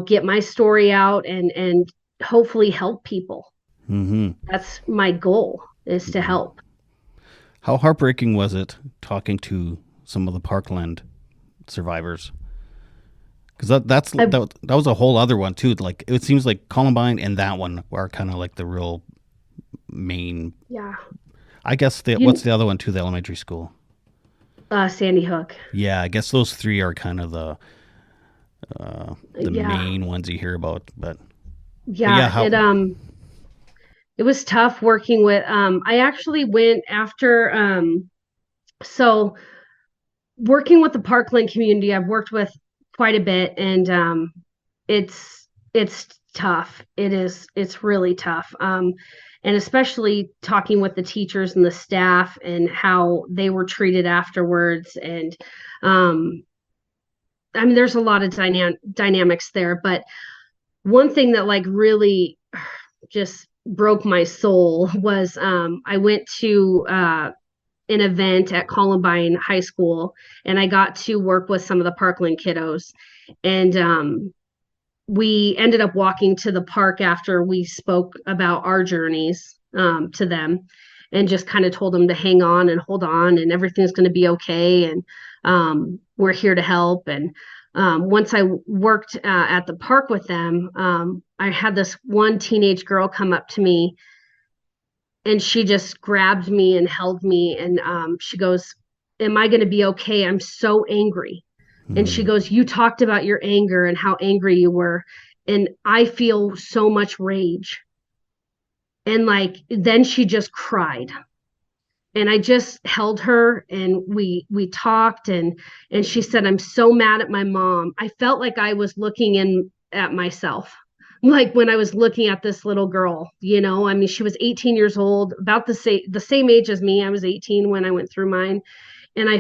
Speaker 1: get my story out and hopefully help people.
Speaker 2: Mm-hmm.
Speaker 1: That's my goal, is to
Speaker 2: Yeah.
Speaker 1: help.
Speaker 2: How heartbreaking was it talking to some of the Parkland survivors? Because
Speaker 1: I
Speaker 2: that was a whole other one too. Like it seems like Columbine and that one are kind of like the real main.
Speaker 1: Yeah.
Speaker 2: I guess what's
Speaker 1: You
Speaker 2: the other one too? The elementary school.
Speaker 1: Sandy Hook.
Speaker 2: Yeah, I guess those three are kind of the
Speaker 1: Yeah.
Speaker 2: main ones you hear about. But yeah,
Speaker 1: Yeah, it was tough working with I actually went after so working with the Parkland community. I've worked with quite a bit, and it's tough. It's really tough. And especially talking with the teachers and the staff and how they were treated afterwards. And um I mean, there's a lot of dynamics there, but one thing that like really just broke my soul was I went to an event at Columbine High School, and I got to work with some of the Parkland kiddos. And we ended up walking to the park after we spoke about our journeys to them, and just kind of told them to hang on and hold on, and everything's going to be okay. And we're here to help. And once I worked at the park with them, I had this one teenage girl come up to me, and she just grabbed me and held me, and she goes, "Am I going to be okay? I'm so angry." And she
Speaker 2: mm,
Speaker 1: goes, "You talked about your anger and how angry you were, and I feel so much rage." And like then she just cried, and I just held her, and we talked. And she said, "I'm so mad at my mom." I felt like I was looking in at myself, like when I was looking at this little girl. I mean, she was 18 years old, about the same age as me. I was 18 when I went through mine. And I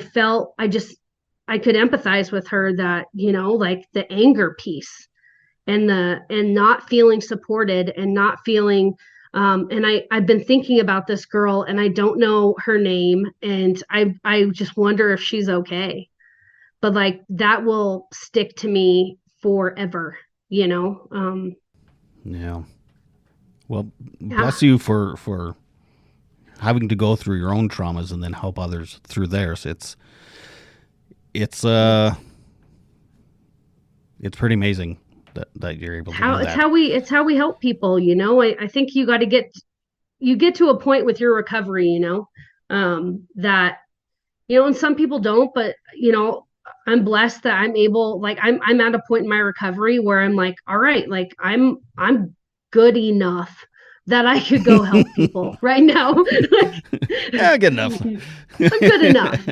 Speaker 1: could empathize with her, that like the anger piece, and not feeling supported, and not feeling. And I've been thinking about this girl, and I don't know her name, and I just wonder if she's okay. But like that will stick to me forever, you know.
Speaker 2: yeah. Well,
Speaker 1: Yeah,
Speaker 2: bless you for having to go through your own traumas and then help others through theirs. It's it's pretty amazing that you're able to
Speaker 1: how
Speaker 2: do
Speaker 1: it's
Speaker 2: that.
Speaker 1: how we it's how we help people. I think you get to a point with your recovery, that and some people don't. But I'm blessed that I'm able, like I'm at a point in my recovery where I'm like, all right, like I'm good enough that I could go help people right now. Like,
Speaker 2: Yeah, good enough.
Speaker 1: I'm good enough.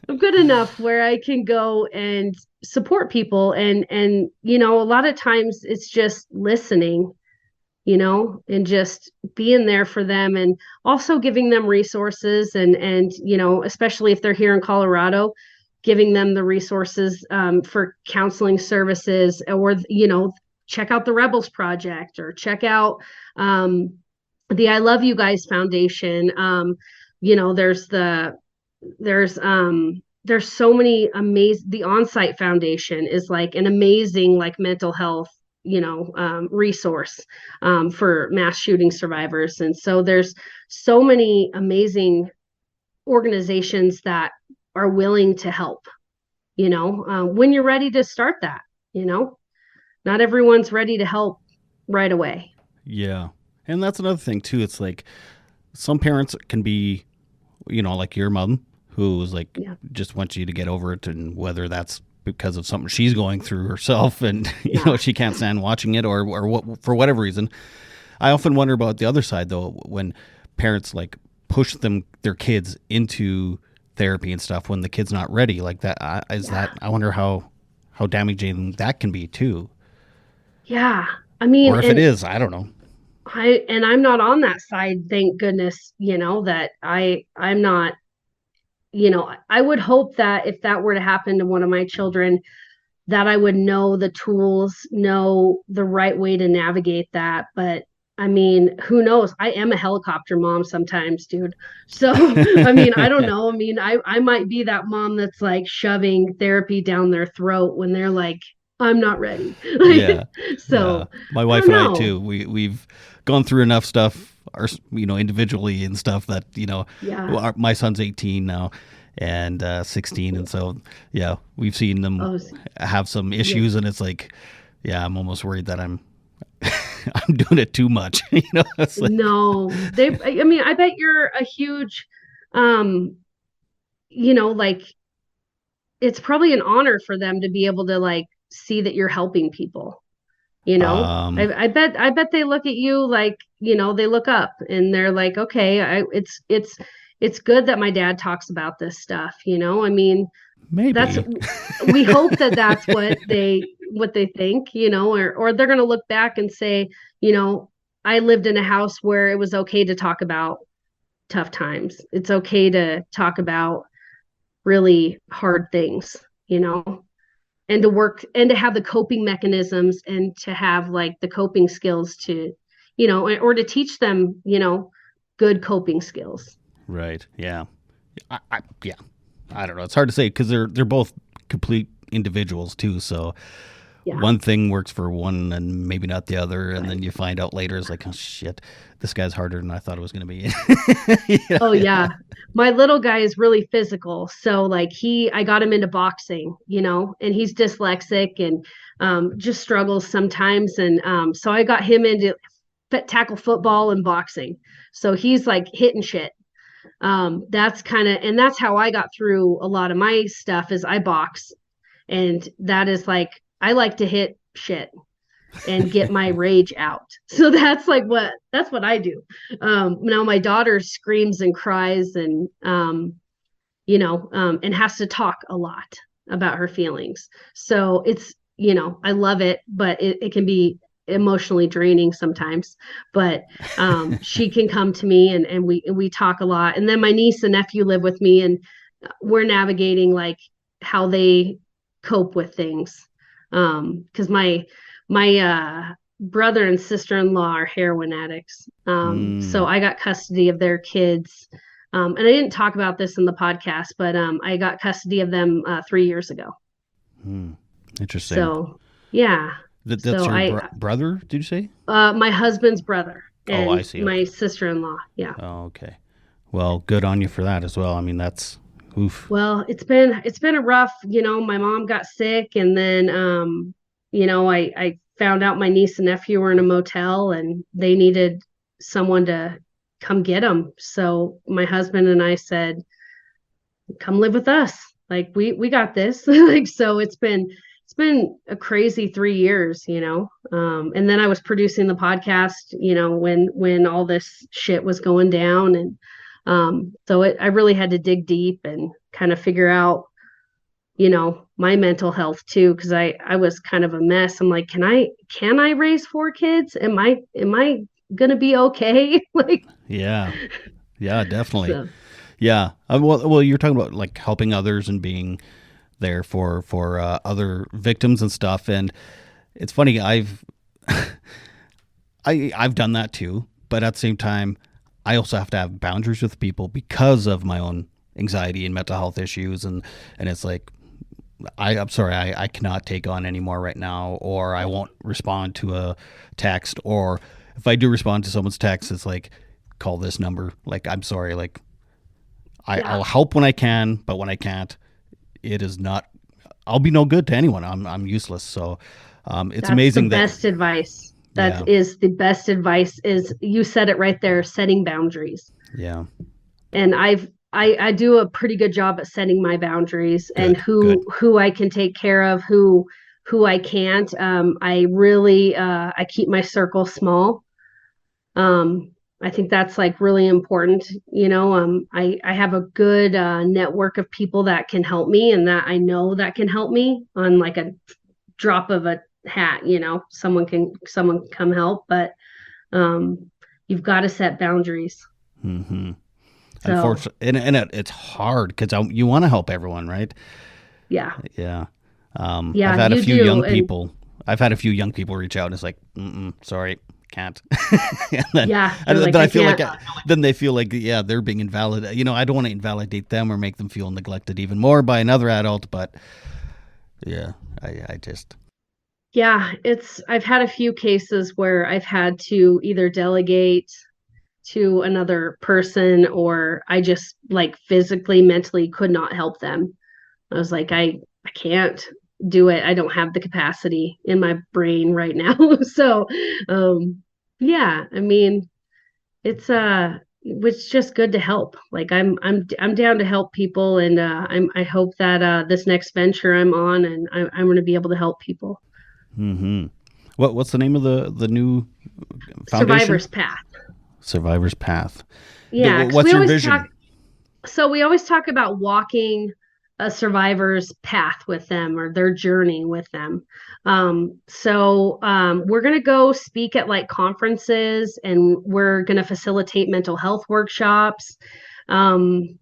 Speaker 1: I'm good enough where I can go and support people. And a lot of times it's just listening, and just being there for them, and also giving them resources. And especially if they're here in Colorado, giving them the resources for counseling services, or check out the Rebels Project, or check out the I Love You Guys Foundation. There's there's so many amazing. The Onsite Foundation is like an amazing, like, mental health resource for mass shooting survivors. And so there's so many amazing organizations that are willing to help, when you're ready to start that. you know Not everyone's ready to help right away.
Speaker 2: Yeah. And that's another thing too. It's like some parents can be, like your mom, who's like
Speaker 1: Yeah,
Speaker 2: just wants you to get over it, and whether that's because of something she's going through herself and
Speaker 1: yeah,
Speaker 2: she can't stand watching it, or what, for whatever reason. I often wonder about the other side though, when parents like push their kids into therapy and stuff when the kid's not ready, like that.
Speaker 1: yeah,
Speaker 2: I wonder how damaging that can be too.
Speaker 1: yeah. I mean,
Speaker 2: Or if it
Speaker 1: and
Speaker 2: is, I don't know.
Speaker 1: I'm not on that side, thank goodness. That I'm not. I would hope that if that were to happen to one of my children, that I would know the tools, know the right way to navigate that. But I mean, who knows? I am a helicopter mom sometimes, dude. So, I mean, I don't know. I mean, I might be that mom that's like shoving therapy down their throat when they're like I'm not ready.
Speaker 2: Yeah, yeah.
Speaker 1: So
Speaker 2: My
Speaker 1: I
Speaker 2: wife
Speaker 1: don't
Speaker 2: and I
Speaker 1: know.
Speaker 2: too. We've gone through enough stuff, individually and stuff that
Speaker 1: Yeah.
Speaker 2: my son's 18 now, and 16, and so yeah, we've seen them
Speaker 1: Oh,
Speaker 2: have some
Speaker 1: yeah.
Speaker 2: issues, and it's like, yeah, I'm almost worried that I'm I'm doing it too much. It's like,
Speaker 1: No, I mean, I bet you're a huge, um, like it's probably an honor for them to be able to like see that you're helping people.
Speaker 2: um,
Speaker 1: I bet they look at you like, they look up and they're like, okay, it's good that my dad talks about this stuff. I mean, that's
Speaker 2: maybe.
Speaker 1: we hope that that's what they think, or they're going to look back and say, you know, I lived in a house where it was okay to talk about tough times. It's okay to talk about really hard things, and to work and to have the coping mechanisms and to have like the coping skills to, or to teach them, good coping skills.
Speaker 2: Right. Yeah. Yeah. I don't know. It's hard to say because they're both complete individuals too. So
Speaker 1: Yeah.
Speaker 2: one thing works for one and maybe not the other, and then
Speaker 1: Right.
Speaker 2: you find out later it's like, oh shit, this guy's harder than I thought it was going to be.
Speaker 1: Oh
Speaker 2: Yeah.
Speaker 1: yeah. My little guy is really physical. So like I got him into boxing, and he's dyslexic and just struggles sometimes. And so I got him into tackle football and boxing. So he's like hitting shit. That's how I got through a lot of my stuff is I box. And that is like, I like to hit shit and get my rage out. So that's what I do. Now my daughter screams and cries and has to talk a lot about her feelings. So I love it, but it can be emotionally draining sometimes. But she can come to me and we talk a lot. And then my niece and nephew live with me, and we're navigating like how they cope with things. Because my brother and sister-in-law are heroin addicts. So
Speaker 2: Mm,
Speaker 1: I got custody of their kids. And I didn't talk about this in the podcast, but I got custody of them 3 years ago.
Speaker 2: mm. Interesting.
Speaker 1: So yeah.
Speaker 2: That's
Speaker 1: So
Speaker 2: your brother, did you say?
Speaker 1: my husband's brother
Speaker 2: Oh, I
Speaker 1: and
Speaker 2: see.
Speaker 1: my
Speaker 2: Okay.
Speaker 1: sister-in-law. Yeah.
Speaker 2: Oh, okay. Well, good on you for that as well. I mean, that's oof.
Speaker 1: Well, it's been a rough, my mom got sick, and then I found out my niece and nephew were in a motel and they needed someone to come get them. So my husband and I said, come live with us. Like we got this. Like so it's been a crazy 3 years, And then I was producing the podcast, when all this shit was going down. And so I really had to dig deep and kind of figure out, my mental health too, because I was kind of a mess. I'm like, can I raise 4 kids? Am I gonna be okay? Like
Speaker 2: Yeah. Yeah, definitely.
Speaker 1: so
Speaker 2: Yeah. Well, you're talking about like helping others and being there for other victims and stuff. And it's funny, I've done that too, but at the same time, I also have to have boundaries with people because of my own anxiety and mental health issues, and it's like I'm sorry, I cannot take on any more right now, or I won't respond to a text, or if I do respond to someone's text, it's like call this number. Like I'm sorry, like
Speaker 1: yeah,
Speaker 2: I'll help when I can, but when I can't, it is not. I'll be no good to anyone. I'm useless. So it's
Speaker 1: that's the
Speaker 2: amazing that
Speaker 1: best advice. That
Speaker 2: yeah,
Speaker 1: is the best advice is you said it right there, setting boundaries.
Speaker 2: yeah,
Speaker 1: And I do a pretty good job at setting my boundaries and
Speaker 2: good, good.
Speaker 1: who I can take care of, who I can't. I really I keep my circle small. Um, I think that's like really important. I have a good network of people that can help me and that I know that can help me on like a drop of a hat. Someone can come help, but you've got to set boundaries.
Speaker 2: Hmm.
Speaker 1: So
Speaker 2: Unfortunately, it's hard because you want to help everyone, right?
Speaker 1: yeah,
Speaker 2: Yeah. I've
Speaker 1: yeah,
Speaker 2: had a
Speaker 1: you
Speaker 2: few
Speaker 1: do,
Speaker 2: young
Speaker 1: and
Speaker 2: people. I've had a few young people reach out and it's like, sorry, can't. and then,
Speaker 1: yeah,
Speaker 2: and
Speaker 1: they're
Speaker 2: then
Speaker 1: like,
Speaker 2: I
Speaker 1: I
Speaker 2: feel like,
Speaker 1: can't.
Speaker 2: then they feel like, yeah, they're being invalidated. I don't want to invalidate them or make them feel neglected even more by another adult. But yeah, I just,
Speaker 1: Yeah, I've had a few cases where I've had to either delegate to another person or I just like physically, mentally could not help them. I was like, I can't do it. I don't have the capacity in my brain right now. So, um, yeah, I mean, it's just good to help. Like I'm down to help people, and I hope that this next venture I'm on, and I'm going to be able to help people.
Speaker 2: Mm-hmm. What's the name of the new foundation?
Speaker 1: Survivor's path.
Speaker 2: Survivor's Path.
Speaker 1: Yeah, because
Speaker 2: What's your vision?
Speaker 1: we always talk about walking a survivor's path with them or their journey with them. We're going to go speak at like conferences and we're going to facilitate mental health workshops. Um,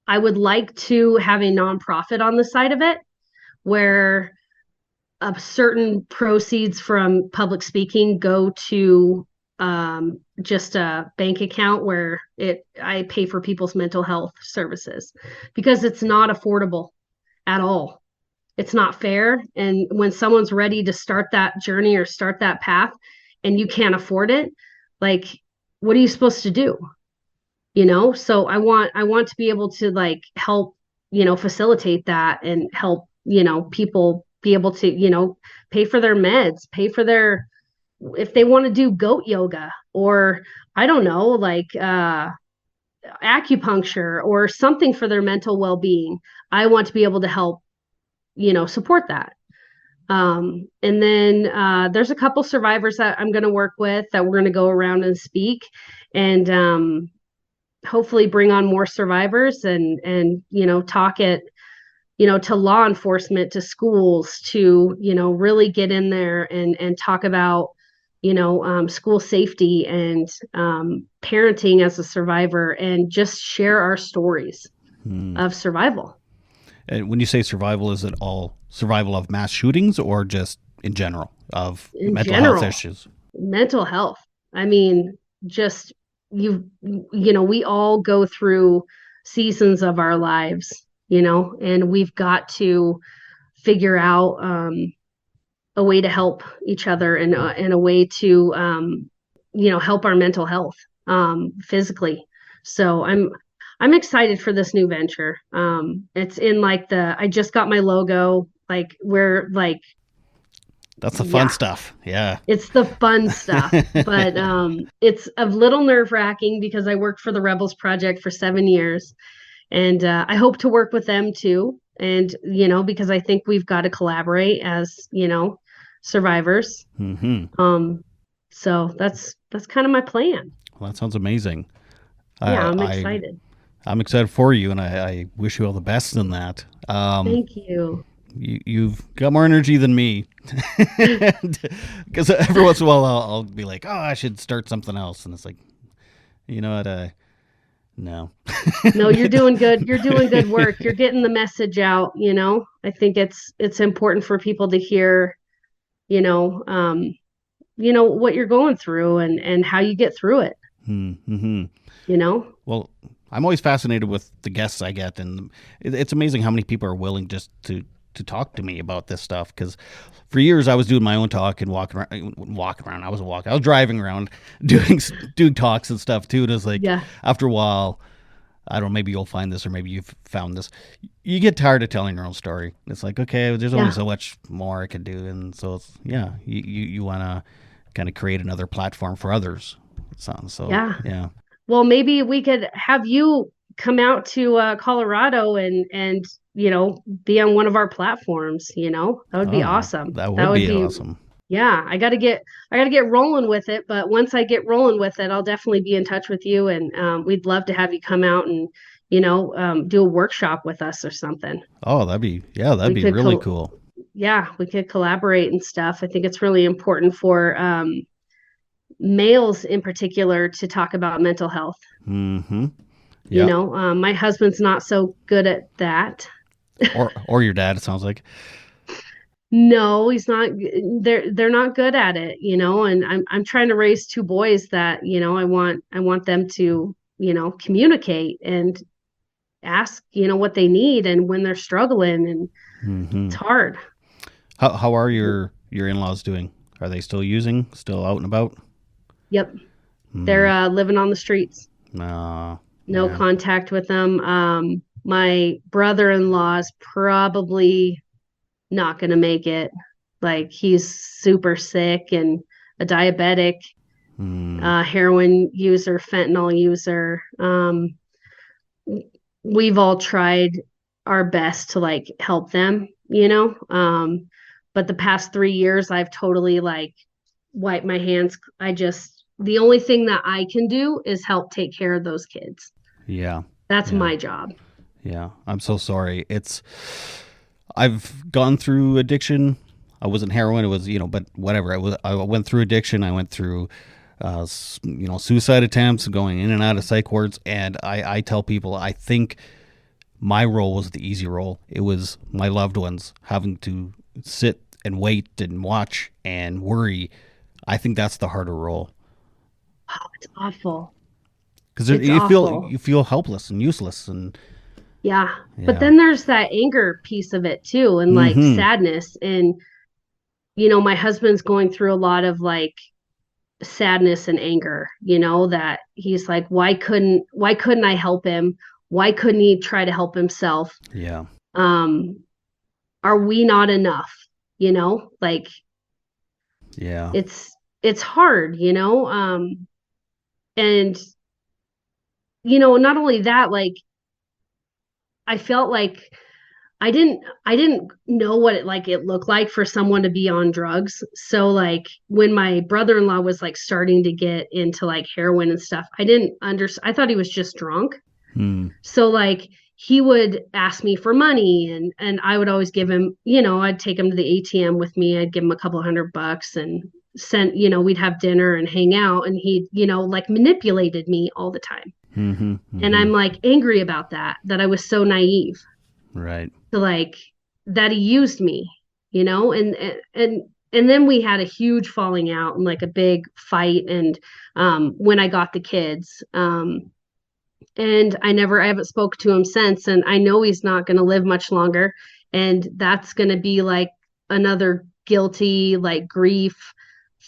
Speaker 1: I would like to have a nonprofit on the side of it where a certain proceeds from public speaking go to just a bank account where it I pay for people's mental health services because it's not affordable at all. It's not fair. And when someone's ready to start that journey or start that path and you can't afford it, like what are you supposed to do? So I want to be able to like help facilitate that and help people be able to pay for their meds, pay for their if they want to do goat yoga or I don't know, like acupuncture or something for their mental well-being. I want to be able to help support that. And then there's a couple survivors that I'm going to work with that we're going to go around and speak and hopefully bring on more survivors and talk it to law enforcement, to schools, to really get in there and talk about school safety and parenting as a survivor and just share our stories
Speaker 2: Hmm.
Speaker 1: of survival
Speaker 2: And when you say survival, is it all survival of mass shootings or just in general of
Speaker 1: in
Speaker 2: mental health
Speaker 1: general.
Speaker 2: issues?
Speaker 1: Mental health, I mean, just we all go through seasons of our lives, and we've got to figure out a way to help each other and a way to help our mental health physically. So I'm excited for this new venture. It's in like the I just got my logo, like we're like
Speaker 2: That's the fun
Speaker 1: yeah,
Speaker 2: stuff. Yeah.
Speaker 1: it's the fun stuff, but it's a little nerve wracking because I worked for the Rebels Project for 7 years, and I hope to work with them too. And because I think we've got to collaborate as survivors.
Speaker 2: Hmm.
Speaker 1: Um, so that's kind of my plan.
Speaker 2: Well, that sounds amazing.
Speaker 1: Yeah,
Speaker 2: I,
Speaker 1: I'm
Speaker 2: I
Speaker 1: excited.
Speaker 2: I'm excited for you, and I wish you all the best in that.
Speaker 1: Thank you.
Speaker 2: You've got more energy than me, because every once in a while I'll be like, oh, I should start something else, and it's like, you know what? No.
Speaker 1: No, you're doing good. You're doing good work. You're getting the message out. I think it's important for people to hear, you know, um, what you're going through and how you get through it,
Speaker 2: Mm-hmm.
Speaker 1: you know?
Speaker 2: Well, I'm always fascinated with the guests I get, and it's amazing how many people are willing just to talk to me about this stuff. Because for years I was doing my own talk and walking around. Walking around, I was walking. I was driving around doing talks and stuff too. And it's like
Speaker 1: Yeah.
Speaker 2: after a while, I don't know. Maybe you'll find this, or maybe you've found this. You get tired of telling your own story. It's like, okay, there's only
Speaker 1: Yeah.
Speaker 2: so much more I can do, and so it's, yeah, you want to kind of create another platform for others. It sounds so,
Speaker 1: Yeah.
Speaker 2: yeah.
Speaker 1: Well, maybe we could have you come out to Colorado and be on one of our platforms. That would be
Speaker 2: Oh,
Speaker 1: awesome.
Speaker 2: that
Speaker 1: That
Speaker 2: would
Speaker 1: would
Speaker 2: be
Speaker 1: be
Speaker 2: awesome.
Speaker 1: yeah, I got to get rolling with it, but once I get rolling with it, I'll definitely be in touch with you and we'd love to have you come out and do a workshop with us or something.
Speaker 2: Oh, that'd
Speaker 1: We
Speaker 2: be
Speaker 1: could
Speaker 2: really cool.
Speaker 1: yeah, we could collaborate and stuff. I think it's really important for males in particular to talk about mental health.
Speaker 2: Mm-hmm. Yeah.
Speaker 1: My husband's not so good at that.
Speaker 2: Or your dad. It sounds like.
Speaker 1: No, he's not. They're not good at it. And I'm trying to raise two boys that I want them to communicate and ask what they need and when they're struggling and
Speaker 2: Mm-hmm.
Speaker 1: it's hard.
Speaker 2: How are your your in-laws doing? Are they still using? Still out and about?
Speaker 1: Yep. They're
Speaker 2: Hmm.
Speaker 1: living on the streets. No
Speaker 2: Yeah.
Speaker 1: contact with them. My brother-in-law's probably not going to make it. Like he's super sick and a diabetic,
Speaker 2: Hmm.
Speaker 1: heroin user, fentanyl user. We've all tried our best to like help them, you know. But the past 3 years, I've totally like wiped my hands. The only thing that I can do is help take care of those kids.
Speaker 2: Yeah.
Speaker 1: That's
Speaker 2: Yeah.
Speaker 1: my job.
Speaker 2: Yeah. I'm so sorry. I've gone through addiction. I wasn't heroin. It was, but whatever. I went through addiction. I went through, suicide attempts, going in and out of psych wards. And I tell people, I think my role was the easy role. It was my loved ones having to sit and wait and watch and worry. I think that's the harder role
Speaker 1: Oh, it's awful.
Speaker 2: because
Speaker 1: It's awful.
Speaker 2: you feel helpless and useless and
Speaker 1: Yeah. But
Speaker 2: yeah.
Speaker 1: then there's that anger piece of it too, and like
Speaker 2: Mm-hmm.
Speaker 1: sadness. And, my husband's going through a lot of like sadness and anger, that he's like, why couldn't I help him? Why couldn't he try to help himself?
Speaker 2: Yeah.
Speaker 1: Um, are we not enough? Like
Speaker 2: Yeah.
Speaker 1: it's hard, and not only that, like I felt like I didn't know what it looked like for someone to be on drugs. So like when my brother-in-law was like starting to get into like heroin and stuff, I thought he was just drunk.
Speaker 2: Hmm.
Speaker 1: So like he would ask me for money, and I would always give him, I'd take him to the ATM with me. I'd give him a couple $100 and we'd have dinner and hang out, and he, like manipulated me all the time.
Speaker 2: Mm-hmm.
Speaker 1: And
Speaker 2: Mm-hmm.
Speaker 1: I'm like angry about that I was so naive
Speaker 2: Right.
Speaker 1: to like that he used me, and then we had a huge falling out and like a big fight. And when I got the kids, and I haven't spoke to him since, and I know he's not going to live much longer, and that's going to be like another guilty like grief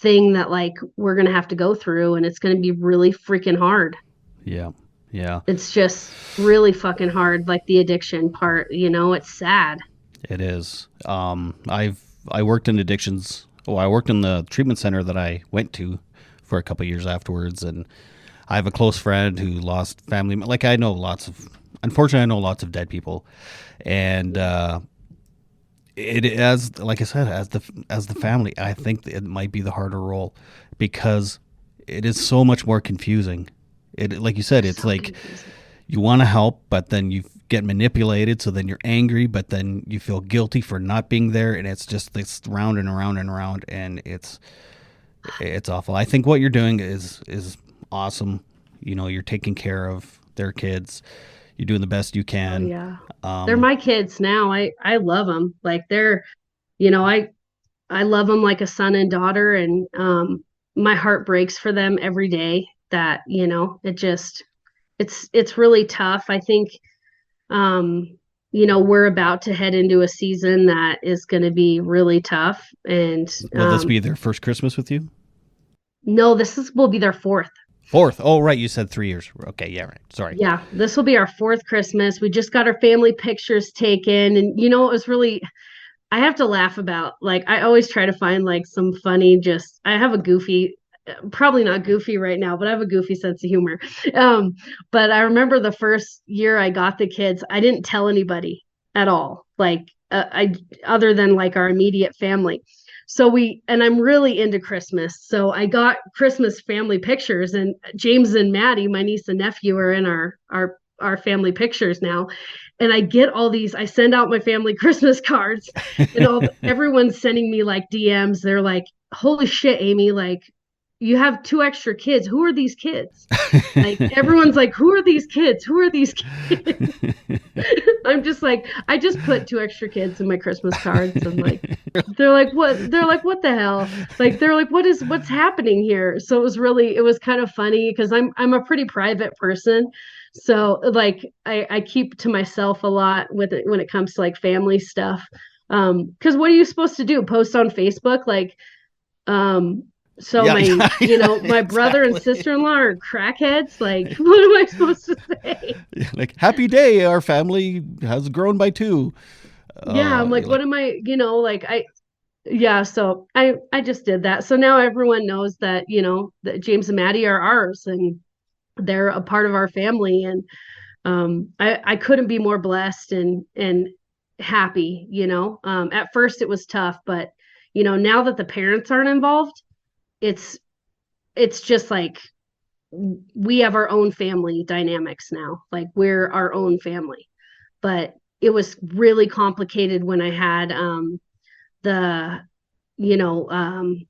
Speaker 1: thing that like we're going to have to go through, and it's going to be really freaking hard.
Speaker 2: Yeah. Yeah.
Speaker 1: It's just really fucking hard, like the addiction part, it's sad.
Speaker 2: It is. I worked in addictions. Well, I worked in the treatment center that I went to for a couple of years afterwards, and I have a close friend who lost family. Like I know lots of, unfortunately, I know lots of dead people, and it as like I said, as the family, I think it might be the harder role because it is so much more confusing. It like you said, it's
Speaker 1: So
Speaker 2: like
Speaker 1: confusing.
Speaker 2: you want to help, but then you get manipulated. So then you're angry, but then you feel guilty for not being there, and it's just this round and around and around, and it's awful. I think what you're doing is awesome. You're taking care of their kids. You're doing the best you
Speaker 1: Oh
Speaker 2: can.
Speaker 1: yeah. They're
Speaker 2: Um,
Speaker 1: my kids now. I love them. Like they're, you know, I love them like a son and daughter, and my heart breaks for them every day. That it's really tough. I think we're about to head into a season that is going to be really tough. And
Speaker 2: will this be their first Christmas with you?
Speaker 1: no, will be their fourth.
Speaker 2: Fourth. Oh, right. You said 3 years. Okay. Yeah. Right. Sorry.
Speaker 1: Yeah, this will be our fourth Christmas. We just got our family pictures taken, and it was really, I have to laugh about, like, I always try to find like some funny, just I have a goofy, probably not goofy right now, but I have a goofy sense of humor. Um, but I remember the first year I got the kids, I didn't tell anybody at all, like I other than like our immediate family. And I'm really into Christmas. So I got Christmas family pictures, and James and Maddie, my niece and nephew, are in our family pictures now. And I send out my family Christmas cards, and everyone's sending me like DMs. They're like, "Holy shit, Amy, like you have two extra kids. Who are these kids?" Like everyone's like, "Who are these kids? Who are these kids?" I'm just like, I just put two extra kids in my Christmas cards, and like they're like, "What?" They're like, "What the hell?" Like they're like, what's happening here?" So it was kind of funny because I'm a pretty private person. So like I keep to myself a lot with it when it comes to like family stuff. Because what are you supposed to do? Post on Facebook? Like, so
Speaker 2: Yeah,
Speaker 1: my,
Speaker 2: yeah,
Speaker 1: my brother and
Speaker 2: exactly.
Speaker 1: sister-in-law are crackheads. Like, what am I supposed to say?
Speaker 2: Like, happy day, our family has grown by two.
Speaker 1: Yeah, I'm like,
Speaker 2: Like,
Speaker 1: what am I, like yeah, so I just did that. So now everyone knows that, that James and Maddie are ours and they're a part of our family. And I couldn't be more blessed and happy, At first it was tough, but now that the parents aren't involved, it's it's just like we have our own family dynamics now. Like we're our own family. But it was really complicated when I had the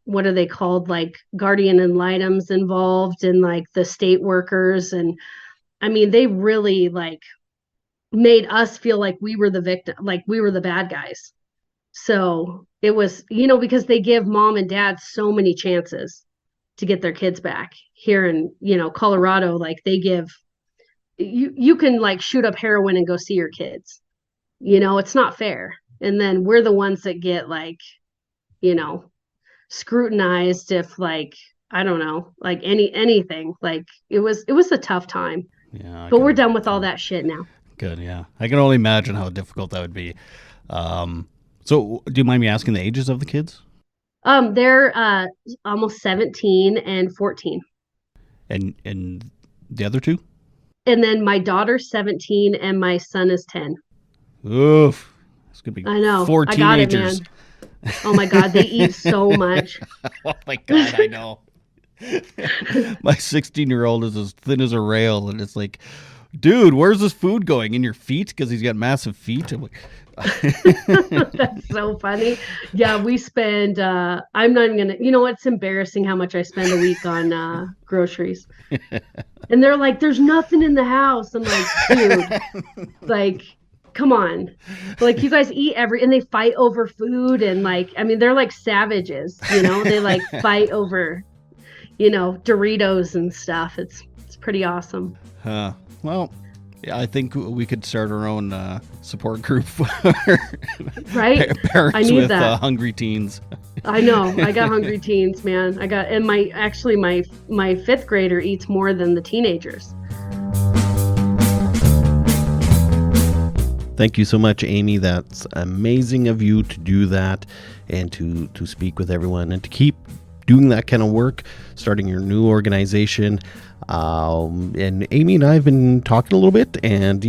Speaker 1: what are they called, like guardian ad litems involved, and like the state workers. And I mean, they really like made us feel like we were the victim, like we were the bad guys. So it was, because they give mom and dad so many chances to get their kids back. Here in, Colorado, like they give you can like shoot up heroin and go see your kids. It's not fair. And then we're the ones that get like, you know, scrutinized if like, I don't know, like anything. Like it was a tough time.
Speaker 2: yeah, I
Speaker 1: But we're
Speaker 2: can.
Speaker 1: done with all that shit now.
Speaker 2: Good, yeah. I can only imagine how difficult that would be. So, do you mind me asking the ages of the kids?
Speaker 1: They're almost 17 and 14.
Speaker 2: And the other two?
Speaker 1: And then my daughter's 17 and my son is 10.
Speaker 2: Oof. It's gonna be
Speaker 1: I know.
Speaker 2: four
Speaker 1: I got it,
Speaker 2: teenagers.
Speaker 1: man. Oh my God, they eat so much.
Speaker 2: Oh my god, I know. My 16-year-old is as thin as a rail, and it's like, dude, where's this food going? In your feet? Because he's got massive feet. I'm like,
Speaker 1: That's so funny. Yeah, we spend I'm not even gonna, it's embarrassing how much I spend a week on groceries. And they're like, there's nothing in the house. I'm like, dude, like, come on. Like you guys eat and they fight over food. And like, I mean, they're like savages, they like fight over, Doritos and stuff. It's pretty awesome.
Speaker 2: well, yeah, I think we could start our own support group for
Speaker 1: Right? I
Speaker 2: parents
Speaker 1: need
Speaker 2: with
Speaker 1: that.
Speaker 2: hungry teens.
Speaker 1: I know. I got hungry teens, man. And my fifth grader eats more than the teenagers.
Speaker 2: Thank you so much, Amy. That's amazing of you to do that and to speak with everyone and to keep doing that kind of work, starting your new organization. And Amy and I have been talking a little bit, and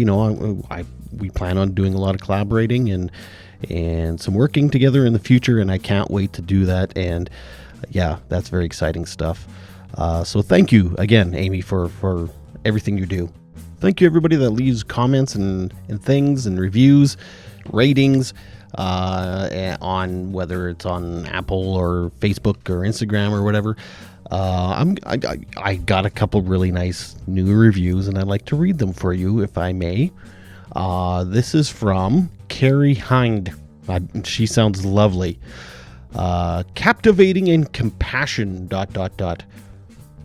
Speaker 2: we plan on doing a lot of collaborating and some working together in the future, and I can't wait to do that. And yeah, that's very exciting stuff. So thank you again, Amy, for everything you do. Thank you, everybody that leaves comments and things and reviews, ratings on whether it's on Apple or Facebook or Instagram or whatever. I got a couple really nice new reviews, and I'd like to read them for you, if I may. This is from Carrie Hind. She sounds lovely. Captivating and compassion, ...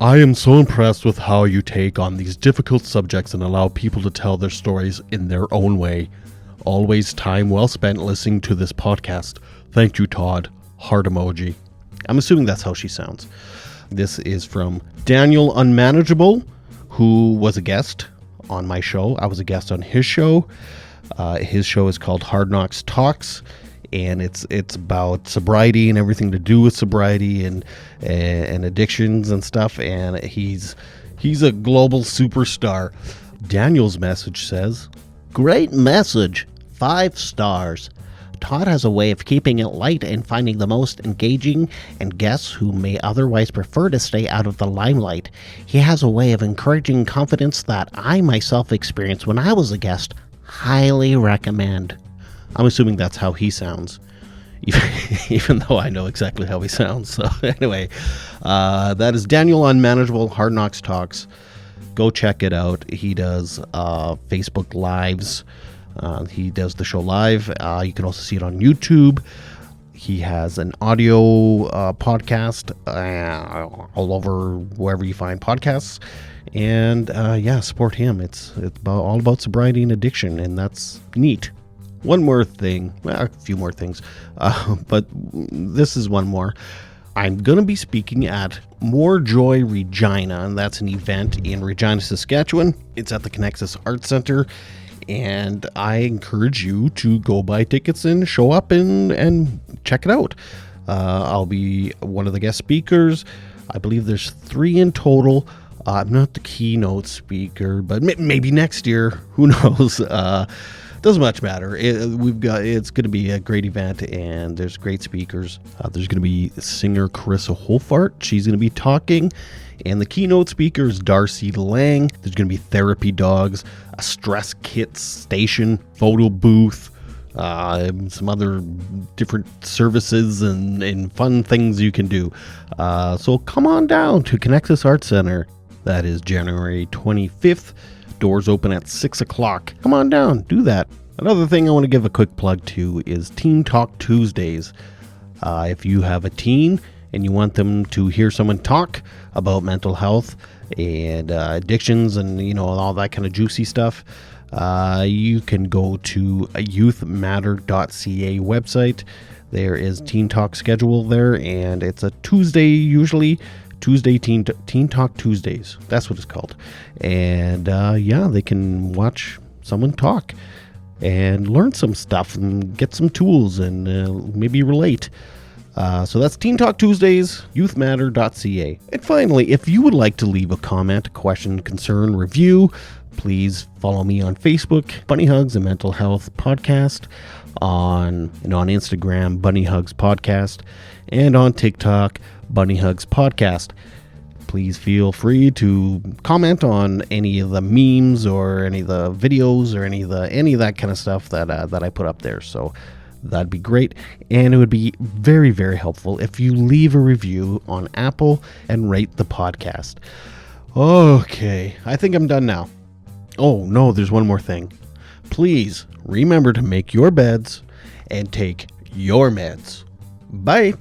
Speaker 2: I am so impressed with how you take on these difficult subjects and allow people to tell their stories in their own way. Always time well spent listening to this podcast. Thank you, Todd. Heart emoji. I'm assuming that's how she sounds. This is from Daniel Unmanageable, who was a guest on my show. I was a guest on his show. His show is called Hard Knocks Talks, and it's about sobriety and everything to do with sobriety and addictions and stuff. And he's a global superstar. Daniel's message says, "Great message, 5 stars. Todd has a way of keeping it light and finding the most engaging and guests who may otherwise prefer to stay out of the limelight. He has a way of encouraging confidence that I myself experienced when I was a guest. Highly recommend." I'm assuming that's how he sounds, even though I know exactly how he sounds. So anyway, that is Daniel Unmanageable, Hard Knocks Talks. Go check it out. He does Facebook Lives. He does the show live. You can also see it on YouTube. He has an audio podcast all over wherever you find podcasts. And support him. It's all about sobriety and addiction, and that's neat. one more thing. Well, a few more things. But this is one more. I'm going to be speaking at More Joy Regina, and that's an event in Regina, Saskatchewan. It's at the Connexus Arts Center, and I encourage you to go buy tickets and show up and check it out. I'll be one of the guest speakers. I believe there's 3 in total. I'm not the keynote speaker, but maybe next year. Who knows? Doesn't much matter. It's going to be a great event, and there's great speakers. There's going to be singer Carissa Holfart. She's going to be talking, and the keynote speaker is Darcy Lang. There's going to be therapy dogs, a stress kit station, photo booth, some other different services and fun things you can do. So come on down to Connexus Arts Center. That is January 25th. Doors open at 6 o'clock. Come on down, do that. Another thing I want to give a quick plug to is Teen Talk Tuesdays. If you have a teen and you want them to hear someone talk about mental health and addictions and all that kind of juicy stuff, you can go to a youthmatter.ca website. There is Teen Talk schedule there, and it's a Tuesday usually. Tuesday Teen Talk Tuesdays. That's what it's called. And they can watch someone talk and learn some stuff and get some tools and maybe relate. So that's Teen Talk Tuesdays, youthmatter.ca. And finally, if you would like to leave a comment, question, concern, review, please follow me on Facebook, Bunny Hugs and Mental Health Podcast, on Instagram, Bunny Hugs Podcast, and on TikTok, Bunny Hugs Podcast. Please feel free to comment on any of the memes or any of the videos or any of that kind of stuff that I put up there. So that'd be great, and it would be very, very helpful if you leave a review on Apple and rate the podcast. Okay, I think I'm done now. Oh no, there's one more thing. Please remember to make your beds and take your meds. Bye.